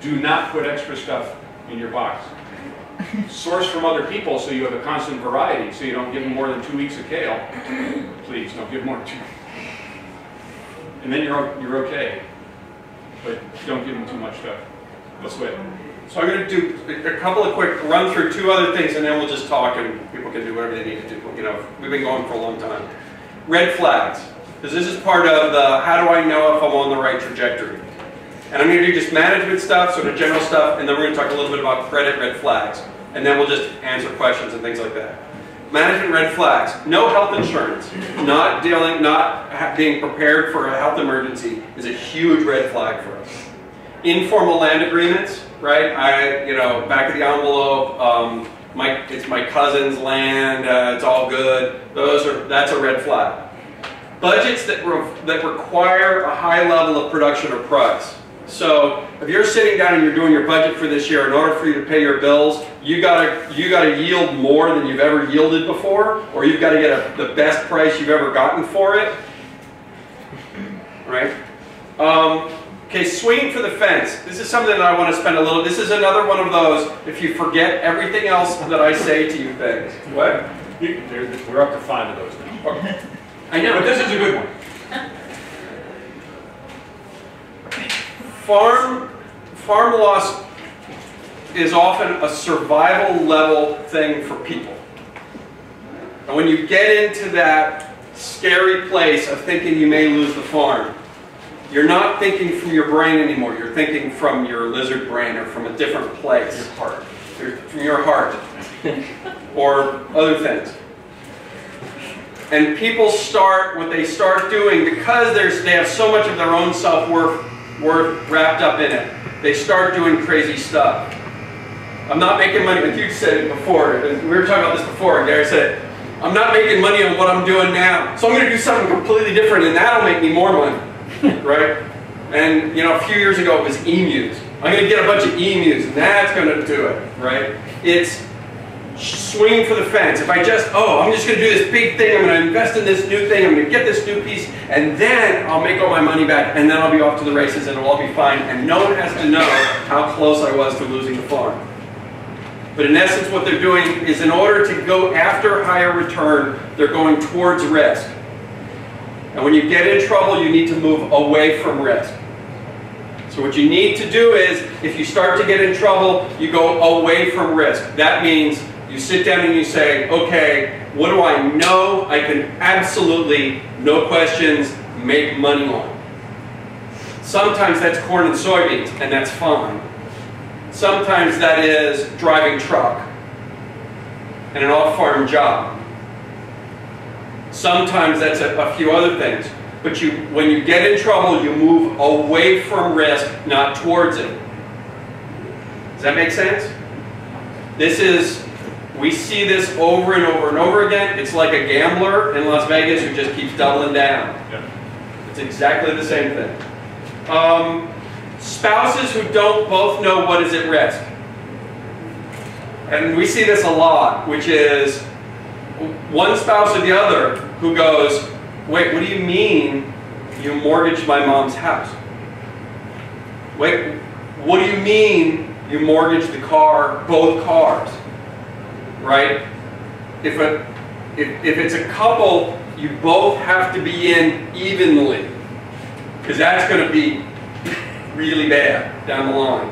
Do not put extra stuff in your box. Source from other people so you have a constant variety, so you don't give them more than 2 weeks of kale. Please, don't give more than 2. And then you're okay. But don't give them too much stuff. Let's wait. So I'm going to do a couple of quick run through 2 other things, and then we'll just talk, and people can do whatever they need to do. You know, we've been going for a long time. Red flags, because this is part of the how do I know if I'm on the right trajectory. And I'm going to do just management stuff, sort of general stuff, and then we're going to talk a little bit about credit red flags, and then we'll just answer questions and things like that. Management red flags. No health insurance. Not being prepared for a health emergency is a huge red flag for us. Informal land agreements, right? Back of the envelope, it's my cousin's land, it's all good. That's a red flag. Budgets that require a high level of production or price. So if you're sitting down and you're doing your budget for this year, in order for you to pay your bills, you gotta yield more than you've ever yielded before, or you've got to get the best price you've ever gotten for it. Right? Okay, swinging for the fence. This is something that I want to spend a little. This is another one of those. If you forget everything else that I say to you, things. What? We're up to 5 of those now. Okay. I know, but this is a good one. Farm loss is often a survival level thing for people. And when you get into that scary place of thinking you may lose the farm, you're not thinking from your brain anymore. You're thinking from your lizard brain or from a different place. Your heart. From your heart. Or other things. And people start, what they start doing, because they have so much of their own self-worth wrapped up in it, they start doing crazy stuff. I'm not making money, like you said it before, and we were talking about this before, and Gary said, I'm not making money on what I'm doing now, so I'm going to do something completely different, and that'll make me more money, right? And, a few years ago it was emus. I'm going to get a bunch of emus, and that's going to do it, right? It's swinging for the fence. If I'm just going to do this big thing, I'm going to invest in this new thing, I'm going to get this new piece, and then I'll make all my money back, and then I'll be off to the races, and it'll all be fine, and no one has to know how close I was to losing the farm. But in essence, what they're doing is, in order to go after higher return, they're going towards risk. And when you get in trouble, you need to move away from risk. So what you need to do is, if you start to get in trouble, you go away from risk. That means you sit down and you say, okay, what do I know I can absolutely, no questions, make money on? Sometimes that's corn and soybeans, and that's fine. Sometimes that is driving truck and an off-farm job. Sometimes that's a few other things. But when you get in trouble, you move away from risk, not towards it. Does that make sense? We see this over and over and over again. It's like a gambler in Las Vegas who just keeps doubling down. Yep. It's exactly the same thing. Spouses who don't both know what is at risk. And we see this a lot, which is one spouse or the other who goes, wait, what do you mean you mortgaged my mom's house? Wait, what do you mean you mortgaged the car, both cars? Right? If it's a couple, you both have to be in evenly, because that's going to be really bad down the line.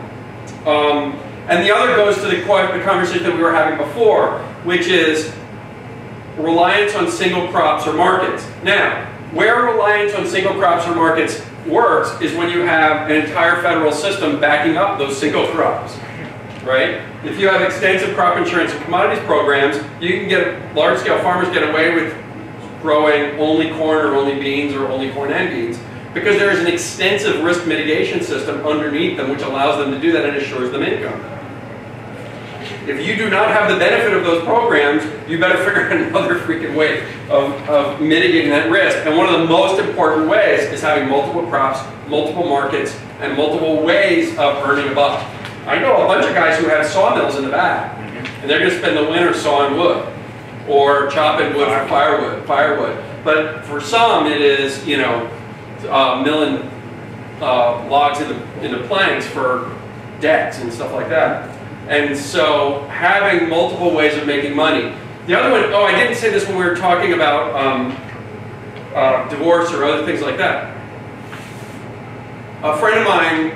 And the other goes to the conversation that we were having before, which is reliance on single crops or markets. Now, where reliance on single crops or markets works is when you have an entire federal system backing up those single crops, right? If you have extensive crop insurance and commodities programs, you can get large-scale farmers get away with growing only corn or only beans or only corn and beans, because there is an extensive risk mitigation system underneath them which allows them to do that and assures them income. If you do not have the benefit of those programs, you better figure out another freaking way of mitigating that risk. And one of the most important ways is having multiple crops, multiple markets, and multiple ways of earning a buck. I know a bunch of guys who have sawmills in the back, and they're going to spend the winter sawing wood or chopping wood for firewood. But for some, it is, you know, milling logs into planks for decks and stuff like that. And so having multiple ways of making money. The other one, oh, I didn't say this when we were talking about divorce or other things like that. A friend of mine,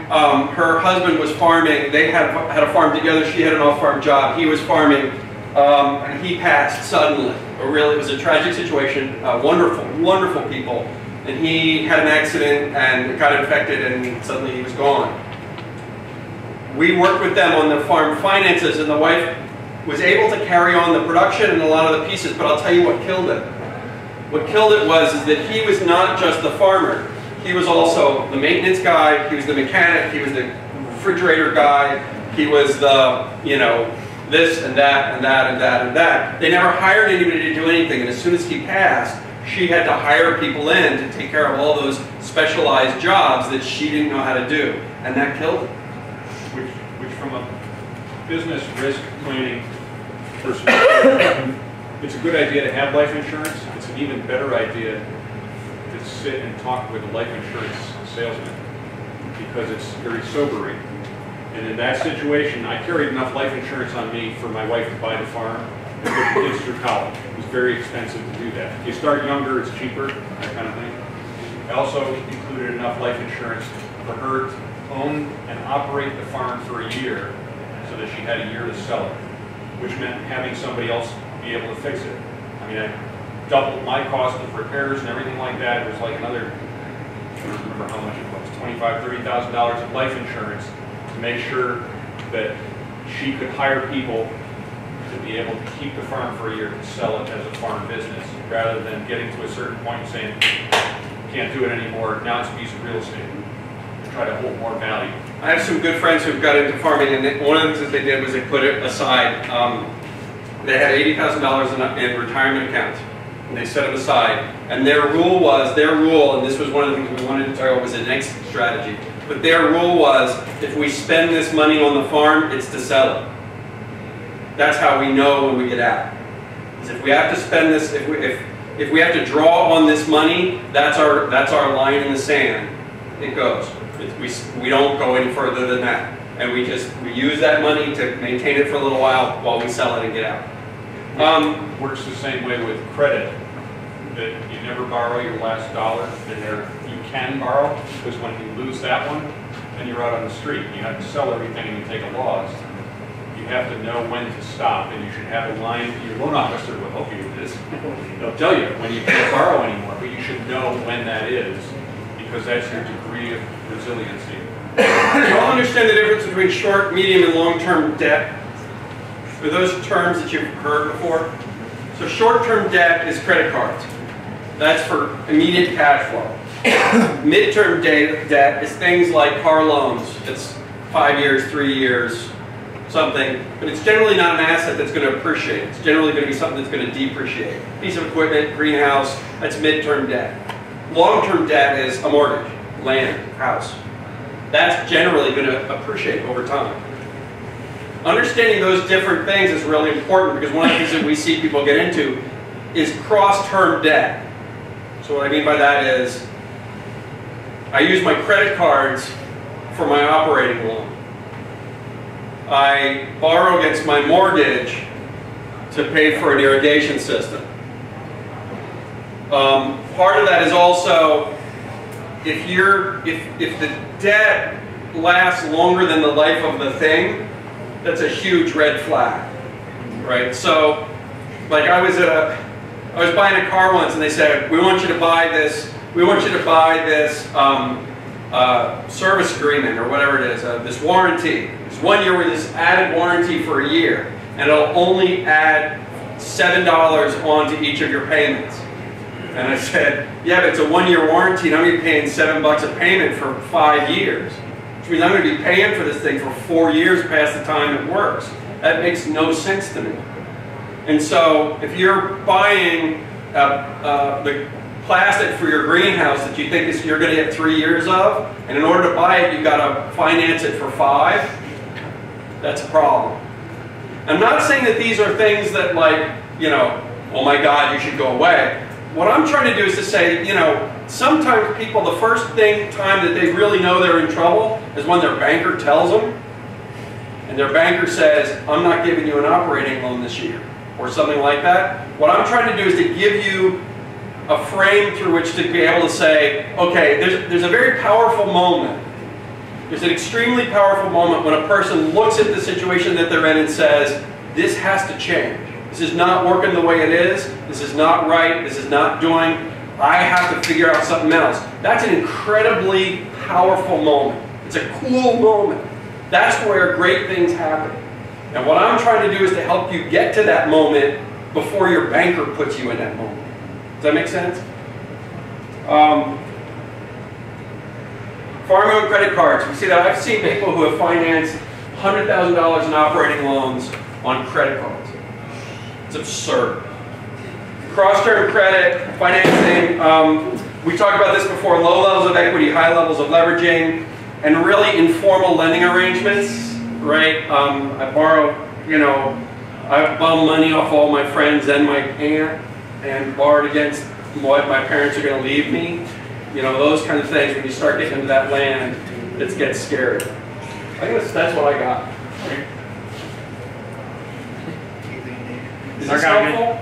her husband was farming. They had a farm together. She had an off-farm job. He was farming, and he passed suddenly. It was a tragic situation. Wonderful, wonderful people. And he had an accident and got infected, and suddenly he was gone. We worked with them on the farm finances, and the wife was able to carry on the production and a lot of the pieces, but I'll tell you what killed it. What killed it was that he was not just the farmer. He was also the maintenance guy, he was the mechanic, he was the refrigerator guy, he was the, you know, this and that and that and that and that. They never hired anybody to do anything, and as soon as he passed, she had to hire people in to take care of all those specialized jobs that she didn't know how to do, and that killed it. Which from a business risk planning perspective, it's a good idea to have life insurance. It's an even better idea to sit and talk with a life insurance salesman, because it's very sobering. And in that situation, I carried enough life insurance on me for my wife to buy the farm and put the kids through college. It was very expensive to do that. If you start younger, it's cheaper, that kind of thing. I also included enough life insurance for her to own and operate the farm for a year, so that she had a year to sell it, which meant having somebody else be able to fix it. I mean, I doubled my cost of repairs and everything like that. It was like another, I don't remember how much it was, $25,000, $30,000 of life insurance to make sure that she could hire people to be able to keep the farm for a year to sell it as a farm business, rather than getting to a certain point and saying, can't do it anymore, now it's a piece of real estate. Try to hold more value. I have some good friends who've got into farming, and one of the things that they did was they put it aside. They had $80,000 in retirement accounts, and they set it aside. And their rule, and this was one of the things we wanted to talk about, was an exit strategy. But their rule was, if we spend this money on the farm, it's to sell it. That's how we know when we get out. Because if we have to spend this, if we have to draw on this money, that's our line in the sand. It goes. We don't go any further than that. And we use that money to maintain it for a little while we sell it and get out. Works the same way with credit, that you never borrow your last dollar, and you can borrow, because when you lose that one, then you're out on the street. You have to sell everything and you take a loss. You have to know when to stop, and you should have a line. Your loan officer will help you with this. They'll tell you when you can't borrow anymore, but you should know when that is, because that's your degree of resiliency. You all understand the difference between short, medium, and long-term debt? Are those terms that you've heard before? So short-term debt is credit cards. That's for immediate cash flow. Mid-term debt is things like car loans. It's 5 years, 3 years, something. But it's generally not an asset that's going to appreciate. It's generally going to be something that's going to depreciate. Piece of equipment, greenhouse, that's mid-term debt. Long-term debt is a mortgage, land, house. That's generally going to appreciate over time. Understanding those different things is really important, because one of the things that we see people get into is cross-term debt. So what I mean by that is, I use my credit cards for my operating loan. I borrow against my mortgage to pay for an irrigation system. Part of that is also, if the debt lasts longer than the life of the thing, that's a huge red flag, right? So, like I was buying a car once, and they said, we want you to buy this service agreement, or whatever it is, this warranty. It's 1 year with this added warranty for a year, and it'll only add $7 onto each of your payments. And I said, yeah, but it's a 1 year warranty, and I'm going to be paying $7 a payment for 5 years. Which means I'm going to be paying for this thing for 4 years past the time it works. That makes no sense to me. And so if you're buying the plastic for your greenhouse that you think you're going to get 3 years of, and in order to buy it, you've got to finance it for 5, that's a problem. I'm not saying that these are things that, like, you know, oh my God, you should go away. What I'm trying to do is to say, you know, sometimes people, the first time that they really know they're in trouble is when their banker tells them, and their banker says, I'm not giving you an operating loan this year, or something like that. What I'm trying to do is to give you a frame through which to be able to say, okay, there's a very powerful moment. There's an extremely powerful moment when a person looks at the situation that they're in and says, this has to change. This is not working the way it is. This is not right. This is not doing. I have to figure out something else. That's an incredibly powerful moment. It's a cool moment. That's where great things happen. And what I'm trying to do is to help you get to that moment before your banker puts you in that moment. Does that make sense? Farm-owned credit cards. We see that. I've seen people who have financed $100,000 in operating loans on credit cards. It's absurd. Cross-term credit, financing, we talked about this before, low levels of equity, high levels of leveraging, and really informal lending arrangements, right? I borrow, you know, I've bummed money off all my friends and my aunt, and borrowed against what my parents are going to leave me. You know, those kind of things. When you start getting into that land, it gets scary. I think that's what I got.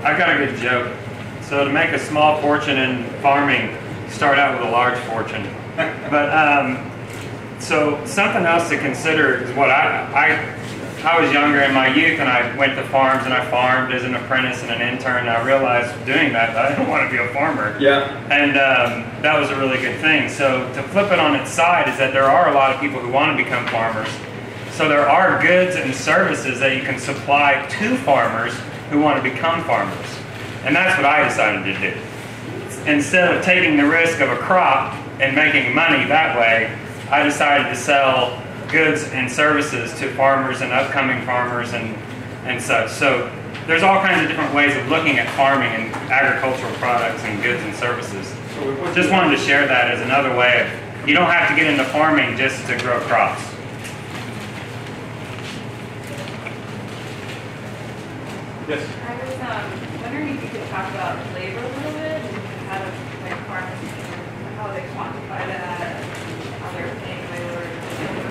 I've got a good joke. So to make a small fortune in farming, start out with a large fortune. But so something else to consider is what I was younger in my youth, and I went to farms and I farmed as an apprentice and an intern, and I realized doing that I didn't want to be a farmer. Yeah. And that was a really good thing. So to flip it on its side is that there are a lot of people who want to become farmers. So there are goods and services that you can supply to farmers who want to become farmers. And that's what I decided to do. Instead of taking the risk of a crop and making money that way, I decided to sell goods and services to farmers and upcoming farmers and such. So there's all kinds of different ways of looking at farming and agricultural products and goods and services. Just wanted to share that as another way of, you don't have to get into farming just to grow crops. Yes. I was wondering if you could talk about labor a little bit, and how to, like, farmers, how they quantify that, how they're paying laborers,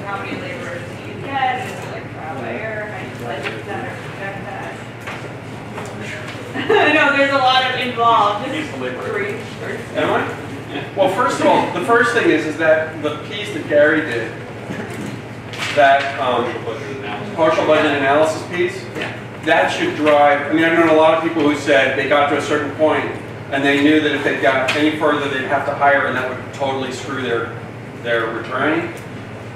how many laborers you head? Is it like trial by error? How you budget that or project that? I know there's a lot of involved. Just brief. Am I? Well, first of all, the first thing is that the piece that Gary did, that partial budget analysis piece, that should drive. I mean, I've known a lot of people who said they got to a certain point and they knew that if they got any further, they'd have to hire, and that would totally screw their return.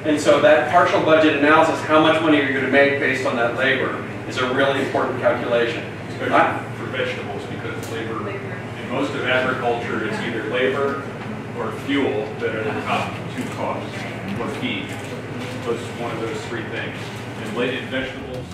And so that partial budget analysis, how much money are you going to make based on that labor, is a really important calculation. Especially for vegetables, because labor, in most of agriculture, it's either labor or fuel that are the top two costs, or feed. So it's one of those three things. And vegetables,